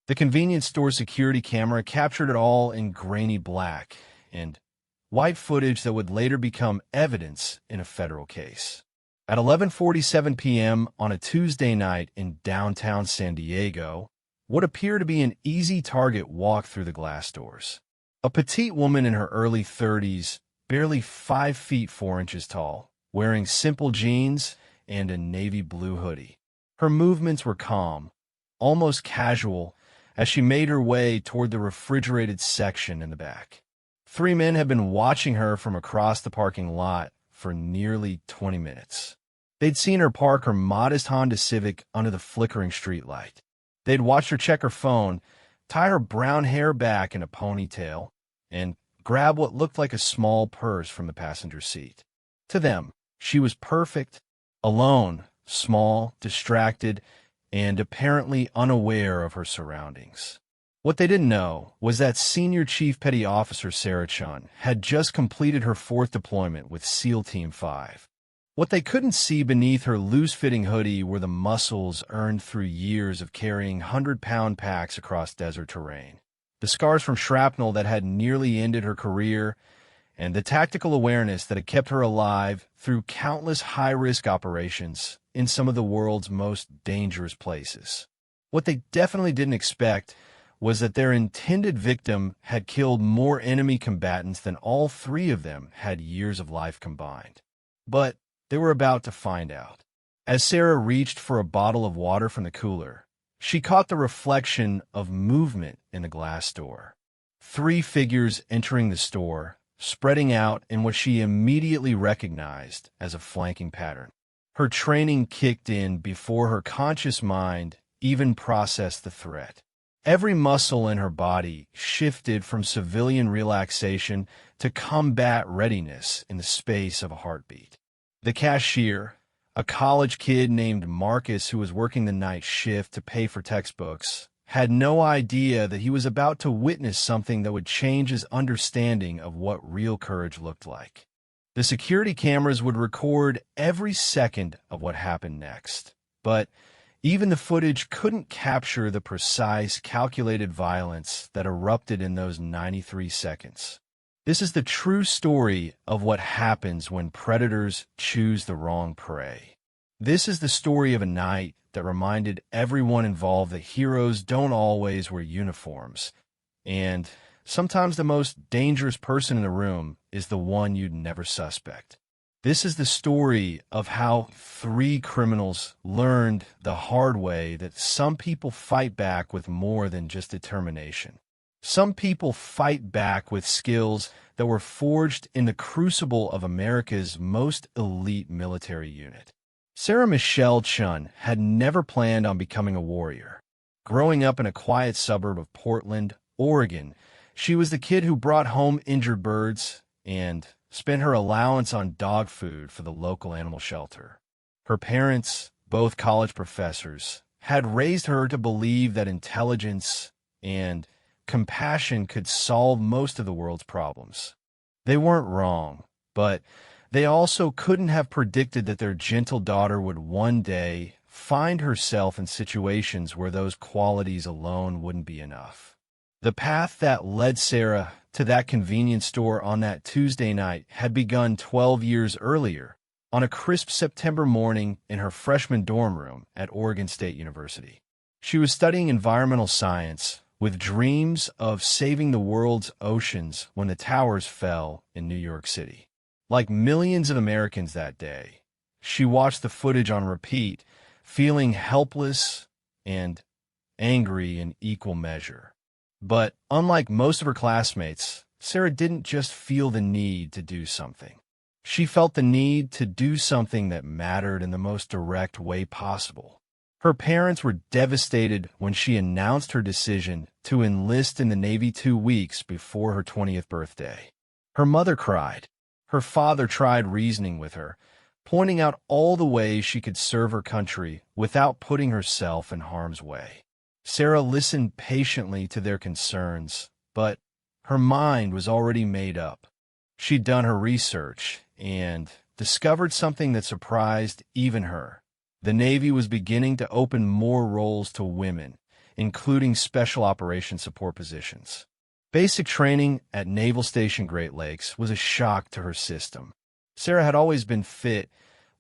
The convenience store security camera captured it all in grainy black and white footage that would later become evidence in a federal case. At 11:47 p.m. on a Tuesday night in downtown San Diego, what appeared to be an easy target walked through the glass doors. A petite woman in her early 30s, barely 5 feet 4 inches tall, wearing simple jeans and a navy blue hoodie. Her movements were calm, almost casual, as she made her way toward the refrigerated section in the back. 3 men had been watching her from across the parking lot for nearly 20 minutes. They'd seen her park her modest Honda Civic under the flickering streetlight. They'd watched her check her phone, tie her brown hair back in a ponytail, and grab what looked like a small purse from the passenger seat. To them, she was perfect, alone, small, distracted, and apparently unaware of her surroundings. What they didn't know was that Senior Chief Petty Officer Sarah Chun had just completed her 4th deployment with SEAL Team 5. What they couldn't see beneath her loose-fitting hoodie were the muscles earned through years of carrying 100-pound packs across desert terrain, the scars from shrapnel that had nearly ended her career, and the tactical awareness that had kept her alive through countless high-risk operations in some of the world's most dangerous places. What they definitely didn't expect was that their intended victim had killed more enemy combatants than all 3 of them had years of life combined. But they were about to find out. As Sarah reached for a bottle of water from the cooler, she caught the reflection of movement in the glass door. 3 figures entering the store, spreading out in what she immediately recognized as a flanking pattern. Her training kicked in before her conscious mind even processed the threat. Every muscle in her body shifted from civilian relaxation to combat readiness in the space of a heartbeat. The cashier, a college kid named Marcus who was working the night shift to pay for textbooks, had no idea that he was about to witness something that would change his understanding of what real courage looked like. The security cameras would record every second of what happened next, but even the footage couldn't capture the precise, calculated violence that erupted in those 93 seconds. This is the true story of what happens when predators choose the wrong prey. This is the story of a night that reminded everyone involved that heroes don't always wear uniforms, and sometimes the most dangerous person in the room is the one you'd never suspect. This is the story of how 3 criminals learned the hard way that some people fight back with more than just determination. Some people fight back with skills that were forged in the crucible of America's most elite military unit. Sarah Michelle Chun had never planned on becoming a warrior. Growing up in a quiet suburb of Portland, Oregon, she was the kid who brought home injured birds and spent her allowance on dog food for the local animal shelter. Her parents, both college professors, had raised her to believe that intelligence and compassion could solve most of the world's problems. They weren't wrong, but they also couldn't have predicted that their gentle daughter would one day find herself in situations where those qualities alone wouldn't be enough. The path that led Sarah to that convenience store on that Tuesday night had begun 12 years earlier, on a crisp September morning in her freshman dorm room at Oregon State University. She was studying environmental science, with dreams of saving the world's oceans when the towers fell in New York City. Like millions of Americans that day, she watched the footage on repeat, feeling helpless and angry in equal measure. But unlike most of her classmates, Sarah didn't just feel the need to do something. She felt the need to do something that mattered in the most direct way possible. Her parents were devastated when she announced her decision to enlist in the Navy 2 weeks before her 20th birthday. Her mother cried. Her father tried reasoning with her, pointing out all the ways she could serve her country without putting herself in harm's way. Sarah listened patiently to their concerns, but her mind was already made up. She'd done her research and discovered something that surprised even her. The Navy was beginning to open more roles to women, including special operations support positions. Basic training at Naval Station Great Lakes was a shock to her system. Sarah had always been fit,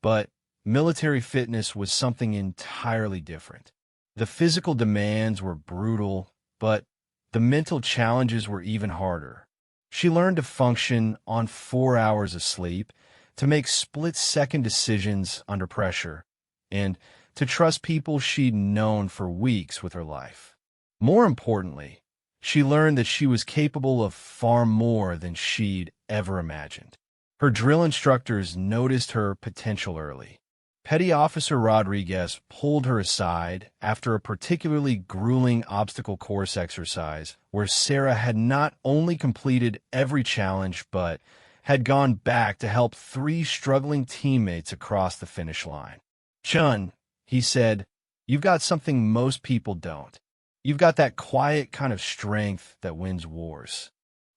but military fitness was something entirely different. The physical demands were brutal, but the mental challenges were even harder. She learned to function on 4 hours of sleep, to make split-second decisions under pressure, and to trust people she'd known for weeks with her life. More importantly, she learned that she was capable of far more than she'd ever imagined. Her drill instructors noticed her potential early. Petty Officer Rodriguez pulled her aside after a particularly grueling obstacle course exercise where Sarah had not only completed every challenge but had gone back to help 3 struggling teammates across the finish line. "Chun," he said, "you've got something most people don't. You've got that quiet kind of strength that wins wars.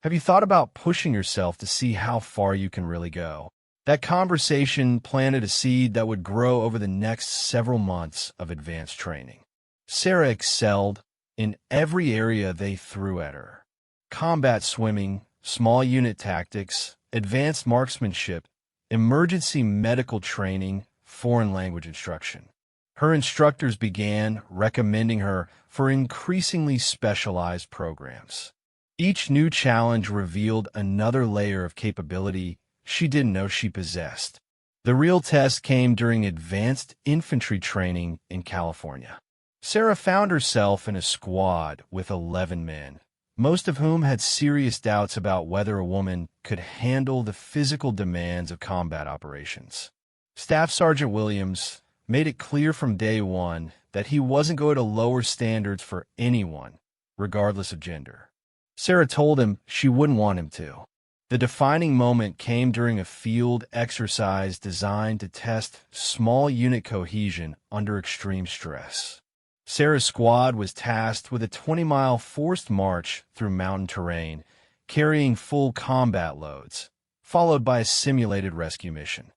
Have you thought about pushing yourself to see how far you can really go?" That conversation planted a seed that would grow over the next several months of advanced training. Sarah excelled in every area they threw at her: combat swimming, small unit tactics, advanced marksmanship, emergency medical training, foreign language instruction. Her instructors began recommending her for increasingly specialized programs. Each new challenge revealed another layer of capability she didn't know she possessed. The real test came during advanced infantry training in California. Sarah found herself in a squad with 11 men, most of whom had serious doubts about whether a woman could handle the physical demands of combat operations. Staff Sergeant Williams made it clear from day one that he wasn't going to lower standards for anyone, regardless of gender. Sarah told him she wouldn't want him to. The defining moment came during a field exercise designed to test small unit cohesion under extreme stress. Sarah's squad was tasked with a 20-mile forced march through mountain terrain, carrying full combat loads, followed by a simulated rescue mission.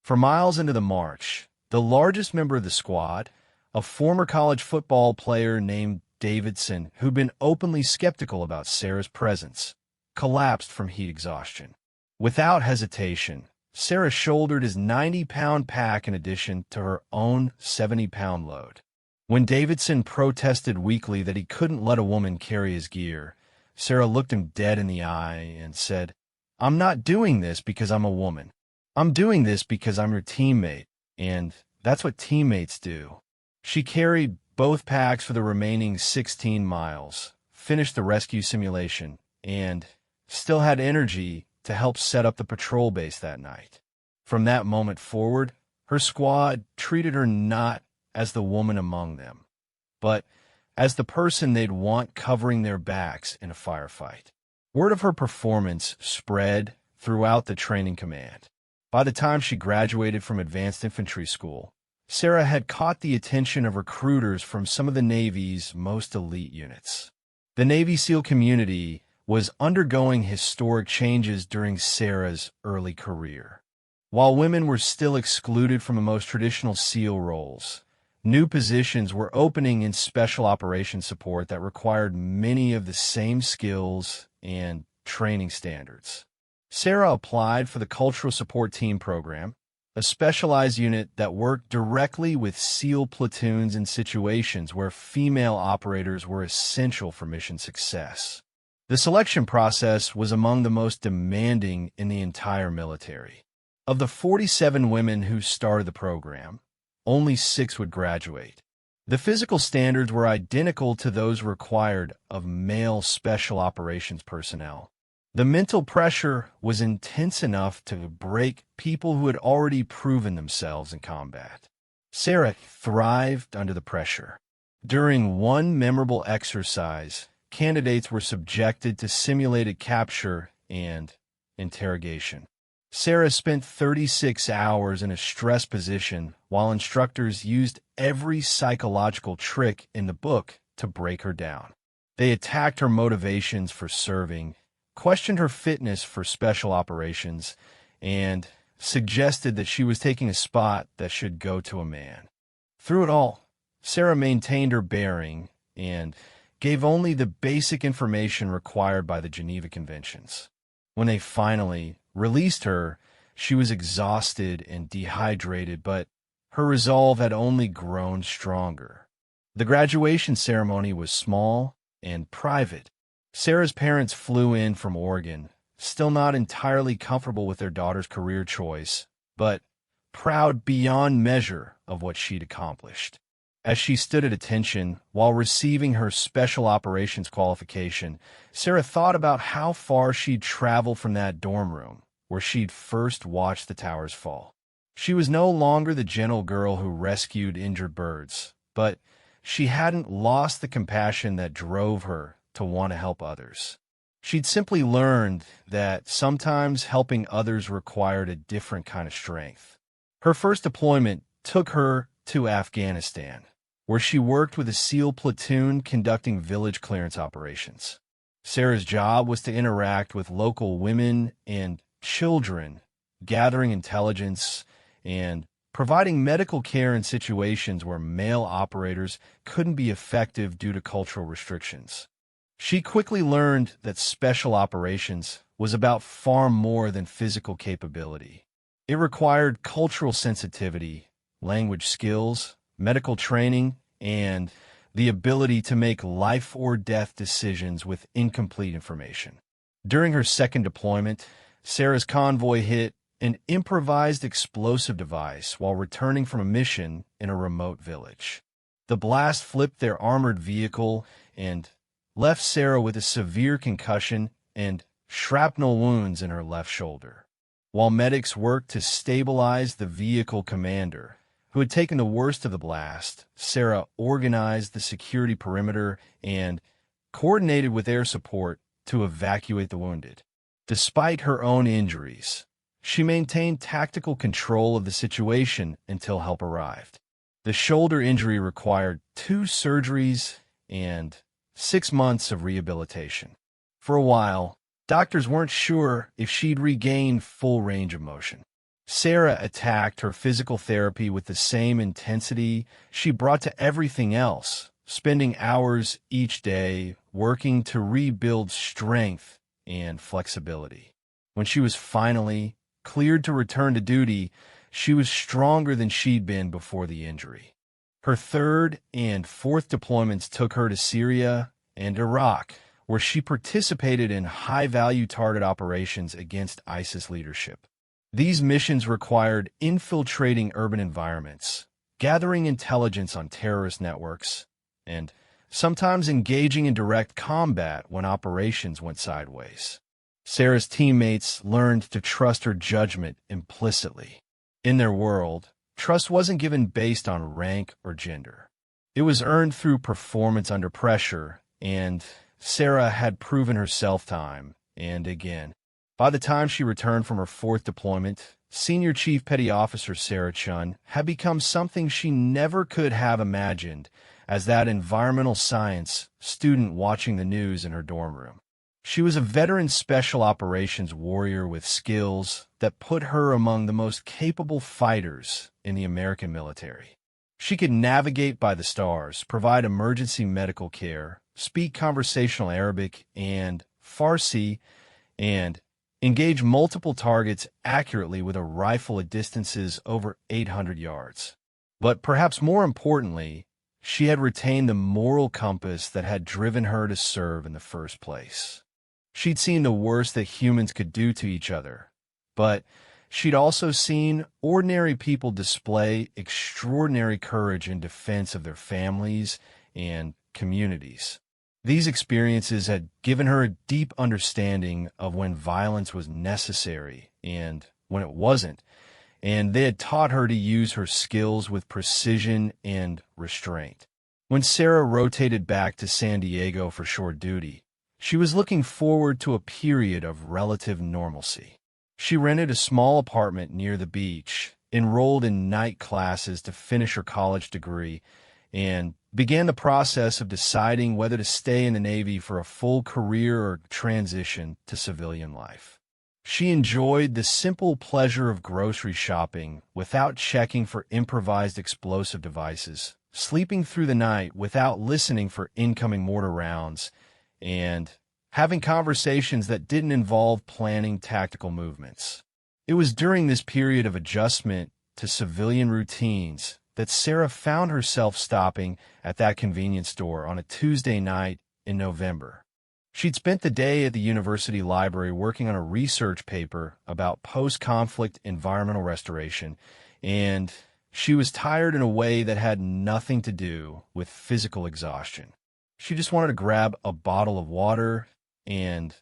For miles into the march, the largest member of the squad, a former college football player named Davidson, who'd been openly skeptical about Sarah's presence, collapsed from heat exhaustion. Without hesitation, Sarah shouldered his 90-pound pack in addition to her own 70-pound load. When Davidson protested weakly that he couldn't let a woman carry his gear, Sarah looked him dead in the eye and said, "I'm not doing this because I'm a woman. I'm doing this because I'm your teammate, and that's what teammates do." She carried both packs for the remaining 16 miles, finished the rescue simulation, and still had energy to help set up the patrol base that night. From that moment forward, her squad treated her not as the woman among them, but as the person they'd want covering their backs in a firefight. Word of her performance spread throughout the training command. By the time she graduated from advanced infantry school, Sarah had caught the attention of recruiters from some of the Navy's most elite units. The Navy SEAL community was undergoing historic changes during Sarah's early career. While women were still excluded from the most traditional SEAL roles, new positions were opening in special operations support that required many of the same skills and training standards. Sarah applied for the Cultural Support Team program, a specialized unit that worked directly with SEAL platoons in situations where female operators were essential for mission success. The selection process was among the most demanding in the entire military. Of the 47 women who started the program, only 6 would graduate. The physical standards were identical to those required of male special operations personnel. The mental pressure was intense enough to break people who had already proven themselves in combat. Sarah thrived under the pressure. During one memorable exercise, candidates were subjected to simulated capture and interrogation. Sarah spent 36 hours in a stress position while instructors used every psychological trick in the book to break her down. They attacked her motivations for serving, questioned her fitness for special operations, and suggested that she was taking a spot that should go to a man. Through it all, Sarah maintained her bearing and gave only the basic information required by the Geneva Conventions. When they finally released her, she was exhausted and dehydrated, but her resolve had only grown stronger. The graduation ceremony was small and private. Sarah's parents flew in from Oregon, still not entirely comfortable with their daughter's career choice, but proud beyond measure of what she'd accomplished. As she stood at attention while receiving her special operations qualification, Sarah thought about how far she'd traveled from that dorm room where she'd first watched the towers fall. She was no longer the gentle girl who rescued injured birds, but she hadn't lost the compassion that drove her to want to help others. She'd simply learned that sometimes helping others required a different kind of strength. Her first deployment took her to Afghanistan, where she worked with a SEAL platoon conducting village clearance operations. Sarah's job was to interact with local women and children, gathering intelligence, and providing medical care in situations where male operators couldn't be effective due to cultural restrictions. She quickly learned that special operations was about far more than physical capability. It required cultural sensitivity, language skills, medical training, and the ability to make life or death decisions with incomplete information. During her second deployment, Sarah's convoy hit an improvised explosive device while returning from a mission in a remote village. The blast flipped their armored vehicle and left Sarah with a severe concussion and shrapnel wounds in her left shoulder. While medics worked to stabilize the vehicle commander, who had taken the worst of the blast, Sarah organized the security perimeter and coordinated with air support to evacuate the wounded. Despite her own injuries, she maintained tactical control of the situation until help arrived. The shoulder injury required 2 surgeries and 6 months of rehabilitation. For a while, doctors weren't sure if she'd regain full range of motion. Sarah attacked her physical therapy with the same intensity she brought to everything else, spending hours each day working to rebuild strength and flexibility. When she was finally cleared to return to duty, she was stronger than she'd been before the injury. Her third and fourth deployments took her to Syria and Iraq, where she participated in high-value target operations against ISIS leadership. These missions required infiltrating urban environments, gathering intelligence on terrorist networks, and sometimes engaging in direct combat when operations went sideways. Sarah's teammates learned to trust her judgment implicitly. In their world, trust wasn't given based on rank or gender. It was earned through performance under pressure, and Sarah had proven herself time and again. By the time she returned from her fourth deployment, Senior Chief Petty Officer Sarah Chun had become something she never could have imagined as that environmental science student watching the news in her dorm room. She was a veteran special operations warrior with skills that put her among the most capable fighters in the American military. She could navigate by the stars, provide emergency medical care, speak conversational Arabic and Farsi, and engage multiple targets accurately with a rifle at distances over 800 yards. But perhaps more importantly, she had retained the moral compass that had driven her to serve in the first place. She'd seen the worst that humans could do to each other, but she'd also seen ordinary people display extraordinary courage in defense of their families and communities. These experiences had given her a deep understanding of when violence was necessary and when it wasn't, and they had taught her to use her skills with precision and restraint. When Sarah rotated back to San Diego for short duty, she was looking forward to a period of relative normalcy. She rented a small apartment near the beach, enrolled in night classes to finish her college degree, and began the process of deciding whether to stay in the Navy for a full career or transition to civilian life. She enjoyed the simple pleasure of grocery shopping without checking for improvised explosive devices, sleeping through the night without listening for incoming mortar rounds, and having conversations that didn't involve planning tactical movements. It was during this period of adjustment to civilian routines that Sarah found herself stopping at that convenience store on a Tuesday night in November. She'd spent the day at the university library working on a research paper about post-conflict environmental restoration, and she was tired in a way that had nothing to do with physical exhaustion. She just wanted to grab a bottle of water and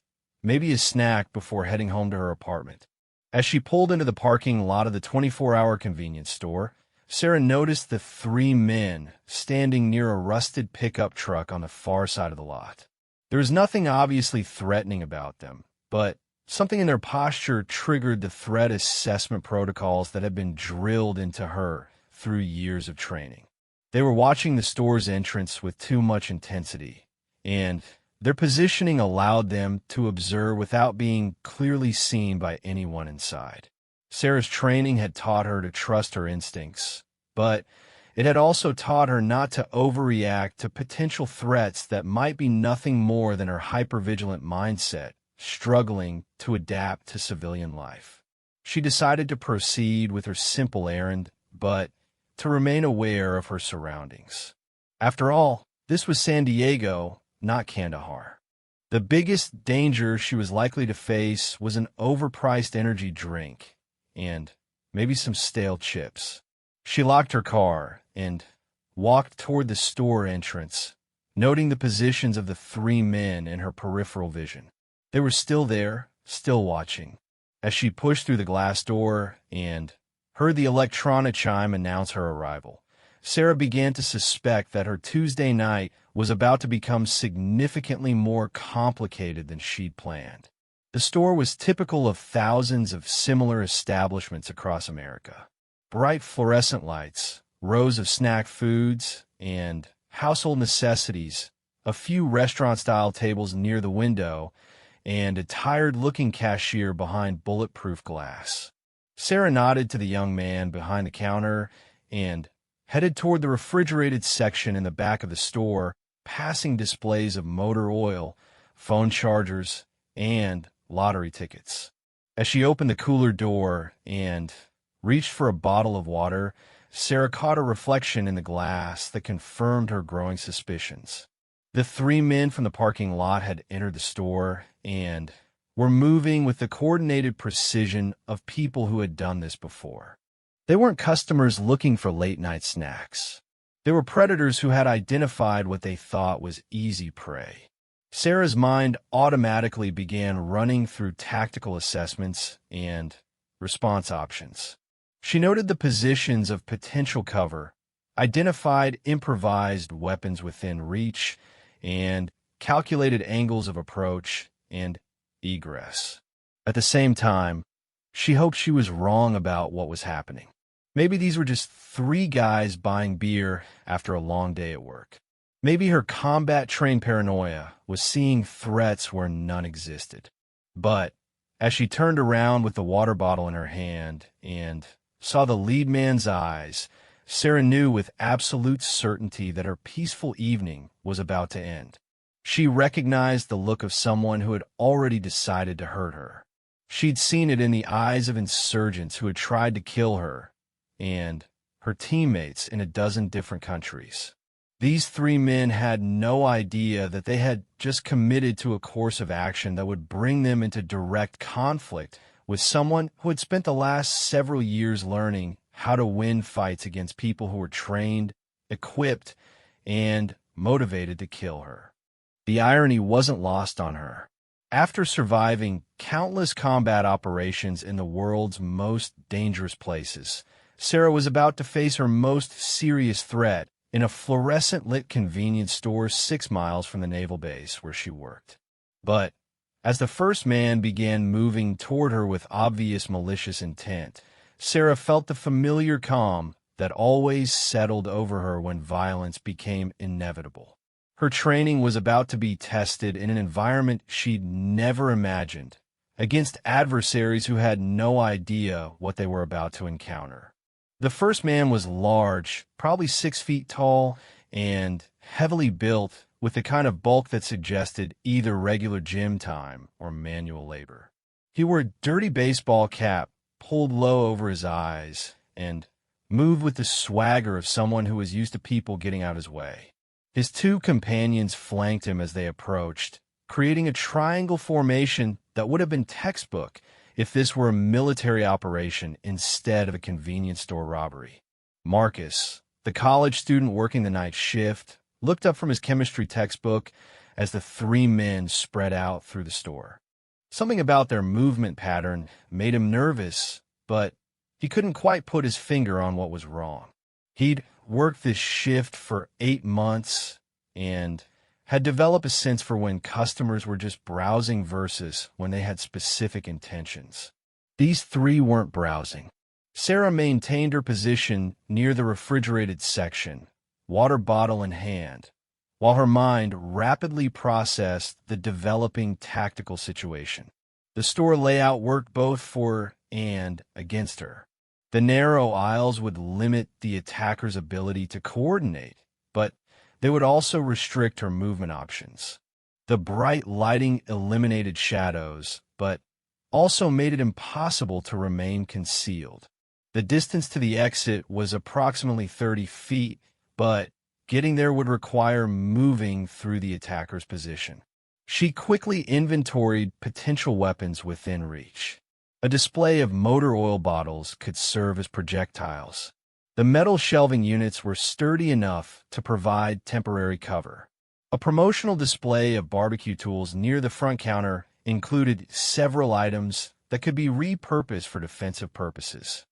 maybe a snack before heading home to her apartment. As she pulled into the parking lot of the 24-hour convenience store, Sarah noticed the three men standing near a rusted pickup truck on the far side of the lot. There was nothing obviously threatening about them, but something in their posture triggered the threat assessment protocols that had been drilled into her through years of training. They were watching the store's entrance with too much intensity, and their positioning allowed them to observe without being clearly seen by anyone inside. Sarah's training had taught her to trust her instincts, but it had also taught her not to overreact to potential threats that might be nothing more than her hypervigilant mindset struggling to adapt to civilian life. She decided to proceed with her simple errand, but to remain aware of her surroundings. After all, this was San Diego, not Kandahar. The biggest danger she was likely to face was an overpriced energy drink and maybe some stale chips. She locked her car and walked toward the store entrance, noting the positions of the three men in her peripheral vision. They were still there, still watching. As she pushed through the glass door and heard the electronic chime announce her arrival, Sarah began to suspect that her Tuesday night was about to become significantly more complicated than she'd planned. The store was typical of thousands of similar establishments across America. Bright fluorescent lights, rows of snack foods, and household necessities, a few restaurant-style tables near the window, and a tired-looking cashier behind bulletproof glass. Sarah nodded to the young man behind the counter and headed toward the refrigerated section in the back of the store, passing displays of motor oil, phone chargers, and lottery tickets. As she opened the cooler door and reached for a bottle of water, Sarah caught a reflection in the glass that confirmed her growing suspicions. The three men from the parking lot had entered the store and were moving with the coordinated precision of people who had done this before. They weren't customers looking for late-night snacks. They were predators who had identified what they thought was easy prey. Sarah's mind automatically began running through tactical assessments and response options. She noted the positions of potential cover, identified improvised weapons within reach, and calculated angles of approach and egress. At the same time, she hoped she was wrong about what was happening. Maybe these were just three guys buying beer after a long day at work. Maybe her combat-trained paranoia was seeing threats where none existed. But as she turned around with the water bottle in her hand and saw the lead man's eyes, Sarah knew with absolute certainty that her peaceful evening was about to end. She recognized the look of someone who had already decided to hurt her. She'd seen it in the eyes of insurgents who had tried to kill her and her teammates in a dozen different countries. These three men had no idea that they had just committed to a course of action that would bring them into direct conflict with someone who had spent the last several years learning how to win fights against people who were trained, equipped, and motivated to kill her. The irony wasn't lost on her. After surviving countless combat operations in the world's most dangerous places, Sarah was about to face her most serious threat in a fluorescent-lit convenience store 6 miles from the naval base where she worked. But as the first man began moving toward her with obvious malicious intent, Sarah felt the familiar calm that always settled over her when violence became inevitable. Her training was about to be tested in an environment she'd never imagined, against adversaries who had no idea what they were about to encounter. The first man was large, probably 6 feet tall, and heavily built with the kind of bulk that suggested either regular gym time or manual labor. He wore a dirty baseball cap pulled low over his eyes and moved with the swagger of someone who was used to people getting out his way. His two companions flanked him as they approached, creating a triangle formation that would have been textbook if this were a military operation instead of a convenience store robbery. Marcus, the college student working the night shift, looked up from his chemistry textbook as the three men spread out through the store. Something about their movement pattern made him nervous, but he couldn't quite put his finger on what was wrong. He'd worked this shift for 8 months and had developed a sense for when customers were just browsing versus when they had specific intentions. These three weren't browsing. Sarah maintained her position near the refrigerated section, water bottle in hand, while her mind rapidly processed the developing tactical situation. The store layout worked both for and against her. The narrow aisles would limit the attacker's ability to coordinate, but they would also restrict her movement options. The bright lighting eliminated shadows, but also made it impossible to remain concealed. The distance to the exit was approximately 30 feet, but getting there would require moving through the attacker's position. She quickly inventoried potential weapons within reach. A display of motor oil bottles could serve as projectiles. The metal shelving units were sturdy enough to provide temporary cover. A promotional display of barbecue tools near the front counter included several items that could be repurposed for defensive purposes.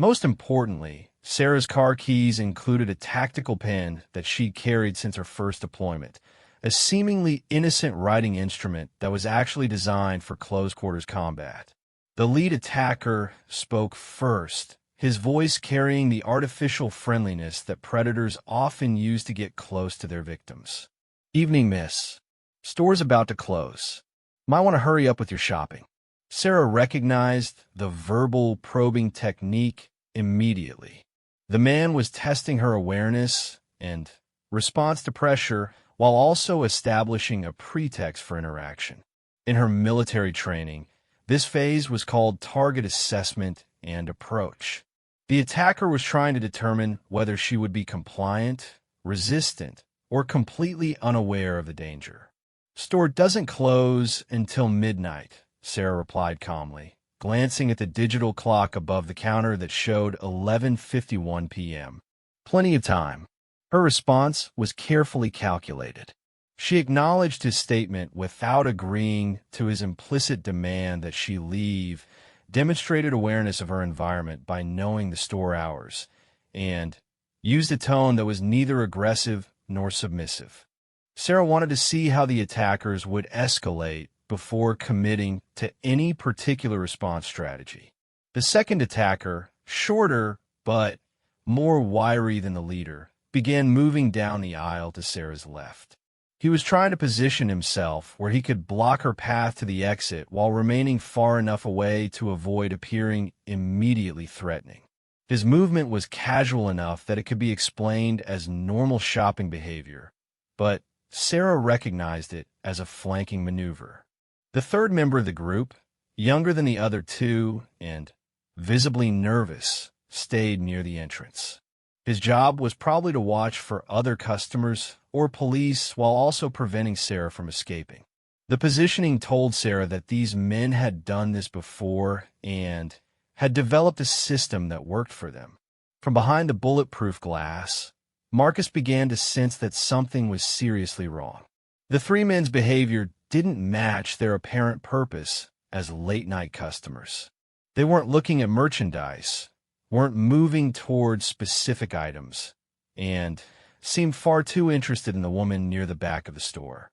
Most importantly, Sarah's car keys included a tactical pen that she'd carried since her first deployment, a seemingly innocent writing instrument that was actually designed for close-quarters combat. The lead attacker spoke first, his voice carrying the artificial friendliness that predators often use to get close to their victims. "Evening, miss. Store's about to close. Might want to hurry up with your shopping." Sarah recognized the verbal probing technique immediately. The man was testing her awareness and response to pressure while also establishing a pretext for interaction. In her military training, this phase was called target assessment and approach. The attacker was trying to determine whether she would be compliant, resistant, or completely unaware of the danger. "Store doesn't close until midnight," Sarah replied calmly, glancing at the digital clock above the counter that showed 11:51 p.m. Plenty of time. Her response was carefully calculated. She acknowledged his statement without agreeing to his implicit demand that she leave, demonstrated awareness of her environment by knowing the store hours, and used a tone that was neither aggressive nor submissive. Sarah wanted to see how the attackers would escalate before committing to any particular response strategy. The second attacker, shorter but more wiry than the leader, began moving down the aisle to Sarah's left. He was trying to position himself where he could block her path to the exit while remaining far enough away to avoid appearing immediately threatening. His movement was casual enough that it could be explained as normal shopping behavior, but Sarah recognized it as a flanking maneuver. The third member of the group, younger than the other two and visibly nervous, stayed near the entrance. His job was probably to watch for other customers or police while also preventing Sarah from escaping. The positioning told Sarah that these men had done this before and had developed a system that worked for them. From behind the bulletproof glass, Marcus began to sense that something was seriously wrong. The three men's behavior didn't match their apparent purpose as late-night customers. They weren't looking at merchandise, weren't moving towards specific items, and seemed far too interested in the woman near the back of the store.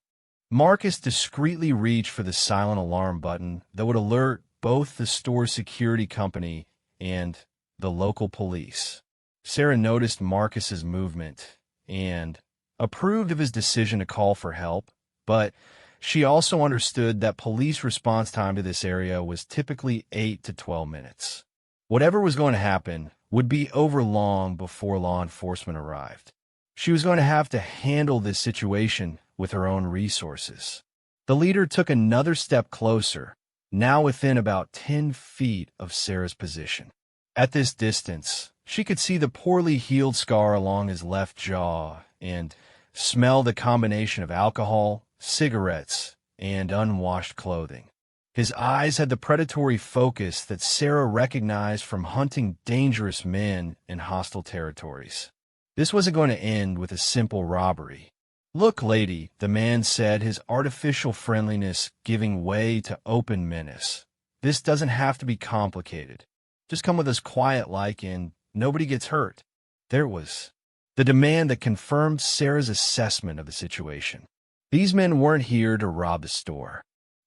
Marcus discreetly reached for the silent alarm button that would alert both the store's security company and the local police. Sarah noticed Marcus's movement and approved of his decision to call for help, but she also understood that police response time to this area was typically 8 to 12 minutes. Whatever was going to happen would be over long before law enforcement arrived. She was going to have to handle this situation with her own resources. The leader took another step closer, now within about 10 feet of Sarah's position. At this distance, she could see the poorly healed scar along his left jaw and smell the combination of alcohol, cigarettes, and unwashed clothing. His eyes had the predatory focus that Sarah recognized from hunting dangerous men in hostile territories. This wasn't going to end with a simple robbery. "Look, lady," the man said, his artificial friendliness giving way to open menace. "This doesn't have to be complicated. Just come with us quiet-like and nobody gets hurt." There it was, the demand that confirmed Sarah's assessment of the situation. These men weren't here to rob the store.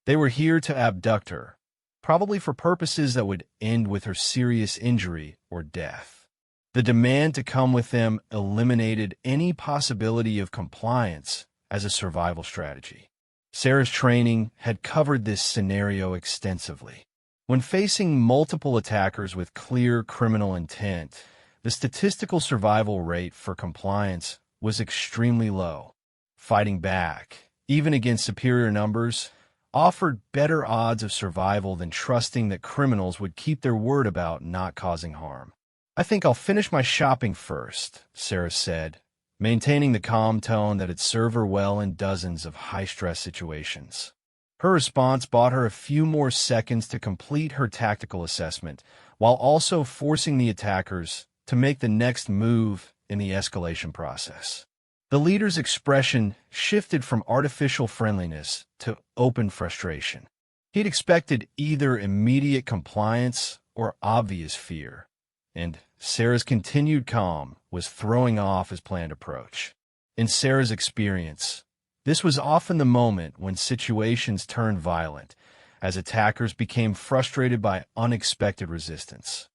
They were here to abduct her, probably for purposes that would end with her serious injury or death. The demand to come with them eliminated any possibility of compliance as a survival strategy. Sarah's training had covered this scenario extensively. When facing multiple attackers with clear criminal intent, the statistical survival rate for compliance was extremely low. Fighting back, even against superior numbers, offered better odds of survival than trusting that criminals would keep their word about not causing harm. "I think I'll finish my shopping first," Sarah said, maintaining the calm tone that had served her well in dozens of high-stress situations. Her response bought her a few more seconds to complete her tactical assessment, while also forcing the attackers to make the next move in the escalation process. The leader's expression shifted from artificial friendliness to open frustration. He'd expected either immediate compliance or obvious fear, and Sarah's continued calm was throwing off his planned approach. In Sarah's experience, this was often the moment when situations turned violent, as attackers became frustrated by unexpected resistance.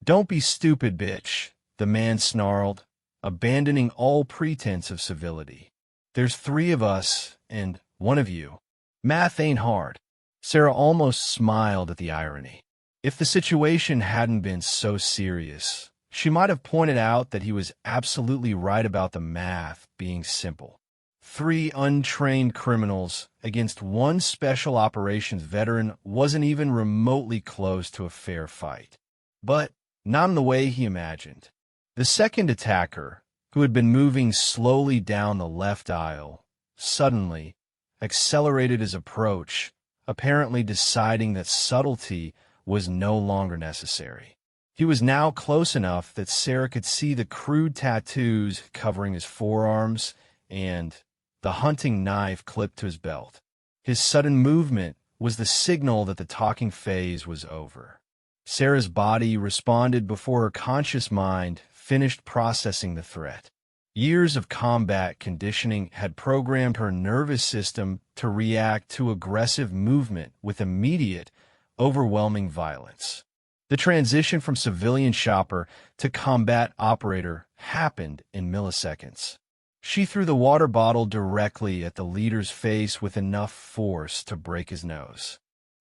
"Don't be stupid, bitch," the man snarled, abandoning all pretense of civility. "There's 3 of us, and 1 of you. Math ain't hard." Sarah almost smiled at the irony. If the situation hadn't been so serious, she might have pointed out that he was absolutely right about the math being simple. 3 untrained criminals against 1 special operations veteran wasn't even remotely close to a fair fight. But not in the way he imagined. The second attacker, who had been moving slowly down the left aisle, suddenly accelerated his approach, apparently deciding that subtlety was no longer necessary. He was now close enough that Sarah could see the crude tattoos covering his forearms and the hunting knife clipped to his belt. His sudden movement was the signal that the talking phase was over. Sarah's body responded before her conscious mind finished processing the threat. Years of combat conditioning had programmed her nervous system to react to aggressive movement with immediate, overwhelming violence. The transition from civilian shopper to combat operator happened in milliseconds. She threw the water bottle directly at the leader's face with enough force to break his nose.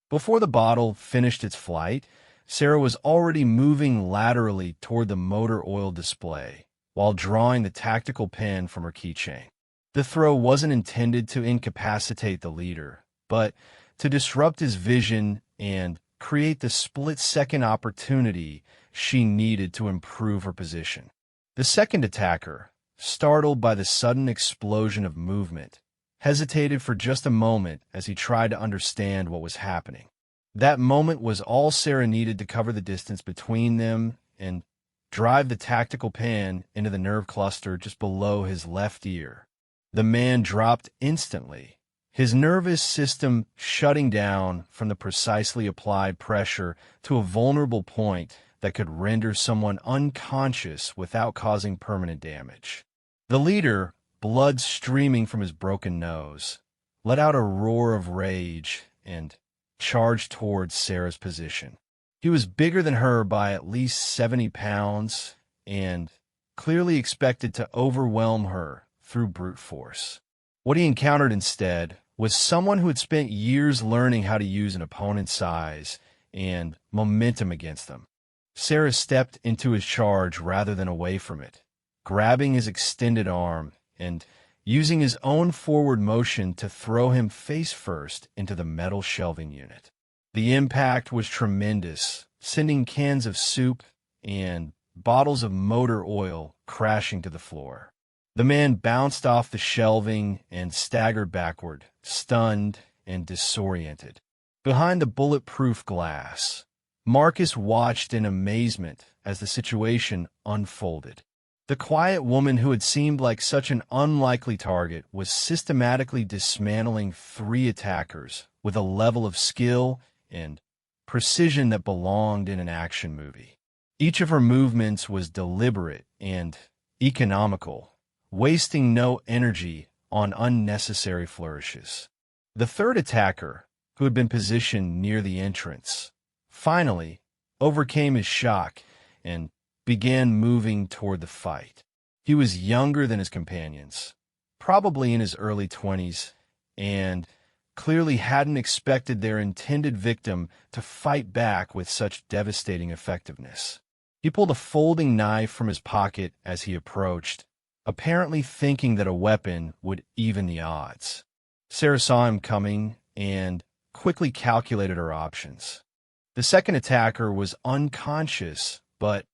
Before the bottle finished its flight, Sarah was already moving laterally toward the motor oil display, while drawing the tactical pen from her keychain. The throw wasn't intended to incapacitate the leader, but to disrupt his vision and create the split-second opportunity she needed to improve her position. The second attacker, startled by the sudden explosion of movement, hesitated for just a moment as he tried to understand what was happening. That moment was all Sarah needed to cover the distance between them and drive the tactical pen into the nerve cluster just below his left ear. The man dropped instantly, his nervous system shutting down from the precisely applied pressure to a vulnerable point that could render someone unconscious without causing permanent damage. The leader, blood streaming from his broken nose, let out a roar of rage and charged towards Sarah's position. He was bigger than her by at least 70 pounds and clearly expected to overwhelm her through brute force. What he encountered instead was someone who had spent years learning how to use an opponent's size and momentum against them. Sarah stepped into his charge rather than away from it, grabbing his extended arm and using his own forward motion to throw him face first into the metal shelving unit. The impact was tremendous, sending cans of soup and bottles of motor oil crashing to the floor. The man bounced off the shelving and staggered backward, stunned and disoriented. Behind the bulletproof glass, Marcus watched in amazement as the situation unfolded. The quiet woman who had seemed like such an unlikely target was systematically dismantling 3 attackers with a level of skill and precision that belonged in an action movie. Each of her movements was deliberate and economical, wasting no energy on unnecessary flourishes. The 3rd attacker, who had been positioned near the entrance, finally overcame his shock and began moving toward the fight. He was younger than his companions, probably in his early 20s, and clearly hadn't expected their intended victim to fight back with such devastating effectiveness. He pulled a folding knife from his pocket as he approached, apparently thinking that a weapon would even the odds. Sarah saw him coming and quickly calculated her options. The 2nd attacker was unconscious, but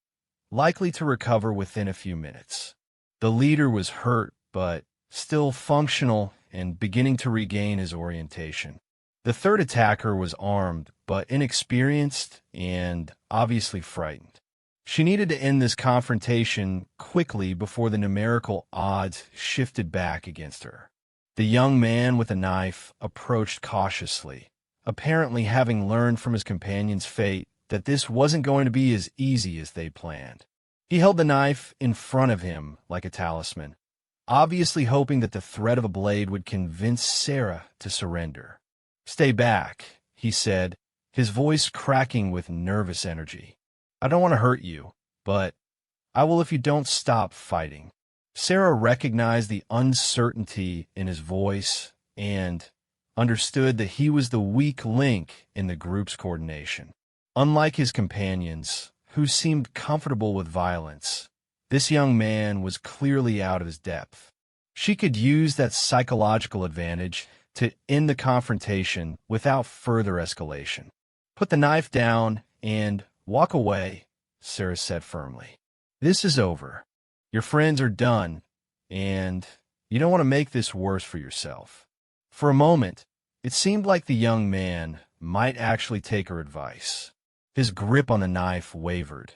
likely to recover within a few minutes. The leader was hurt, but still functional and beginning to regain his orientation. The 3rd attacker was armed, but inexperienced and obviously frightened. She needed to end this confrontation quickly before the numerical odds shifted back against her. The young man with a knife approached cautiously, apparently having learned from his companion's fate that this wasn't going to be as easy as they planned. He held the knife in front of him like a talisman, obviously hoping that the threat of a blade would convince Sarah to surrender. "Stay back," he said, his voice cracking with nervous energy. "I don't want to hurt you, but I will if you don't stop fighting." Sarah recognized the uncertainty in his voice and understood that he was the weak link in the group's coordination. Unlike his companions, who seemed comfortable with violence, this young man was clearly out of his depth. She could use that psychological advantage to end the confrontation without further escalation. "Put the knife down and walk away," Sarah said firmly. "This is over. Your friends are done, and you don't want to make this worse for yourself." For a moment, it seemed like the young man might actually take her advice. His grip on the knife wavered,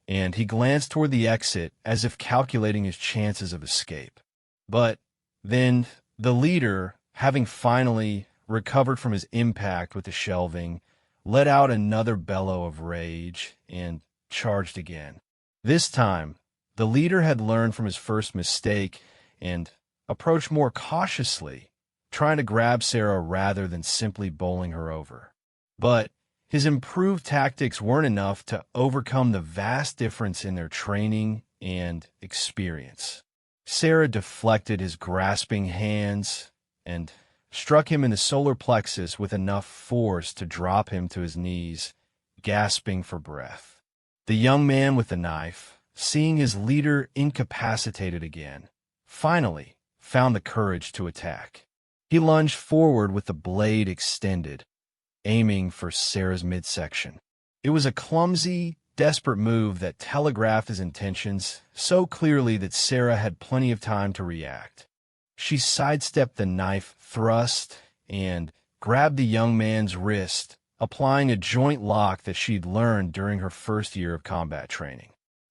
and he glanced toward the exit as if calculating his chances of escape. But then the leader, having finally recovered from his impact with the shelving, let out another bellow of rage and charged again. This time, the leader had learned from his first mistake and approached more cautiously, trying to grab Sarah rather than simply bowling her over. But his improved tactics weren't enough to overcome the vast difference in their training and experience. Sarah deflected his grasping hands and struck him in the solar plexus with enough force to drop him to his knees, gasping for breath. The young man with the knife, seeing his leader incapacitated again, finally found the courage to attack. He lunged forward with the blade extended, aiming for Sarah's midsection. It was a clumsy, desperate move that telegraphed his intentions so clearly that Sarah had plenty of time to react. She sidestepped the knife thrust and grabbed the young man's wrist, applying a joint lock that she'd learned during her first year of combat training.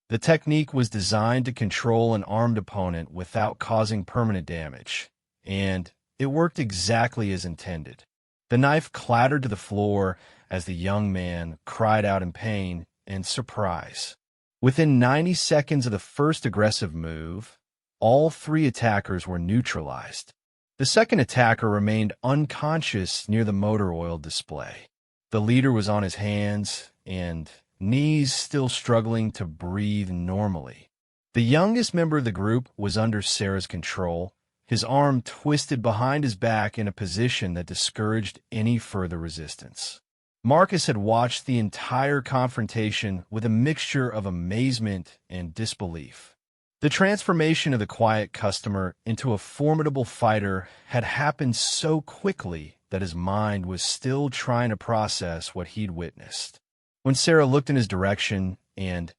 The technique was designed to control an armed opponent without causing permanent damage, and it worked exactly as intended. The knife clattered to the floor as the young man cried out in pain and surprise. Within 90 seconds of the first aggressive move, all 3 attackers were neutralized. The second attacker remained unconscious near the motor oil display. The leader was on his hands and knees, still struggling to breathe normally. The youngest member of the group was under Sarah's control, his arm twisted behind his back in a position that discouraged any further resistance. Marcus had watched the entire confrontation with a mixture of amazement and disbelief. The transformation of the quiet customer into a formidable fighter had happened so quickly that his mind was still trying to process what he'd witnessed. When Sarah looked in his direction and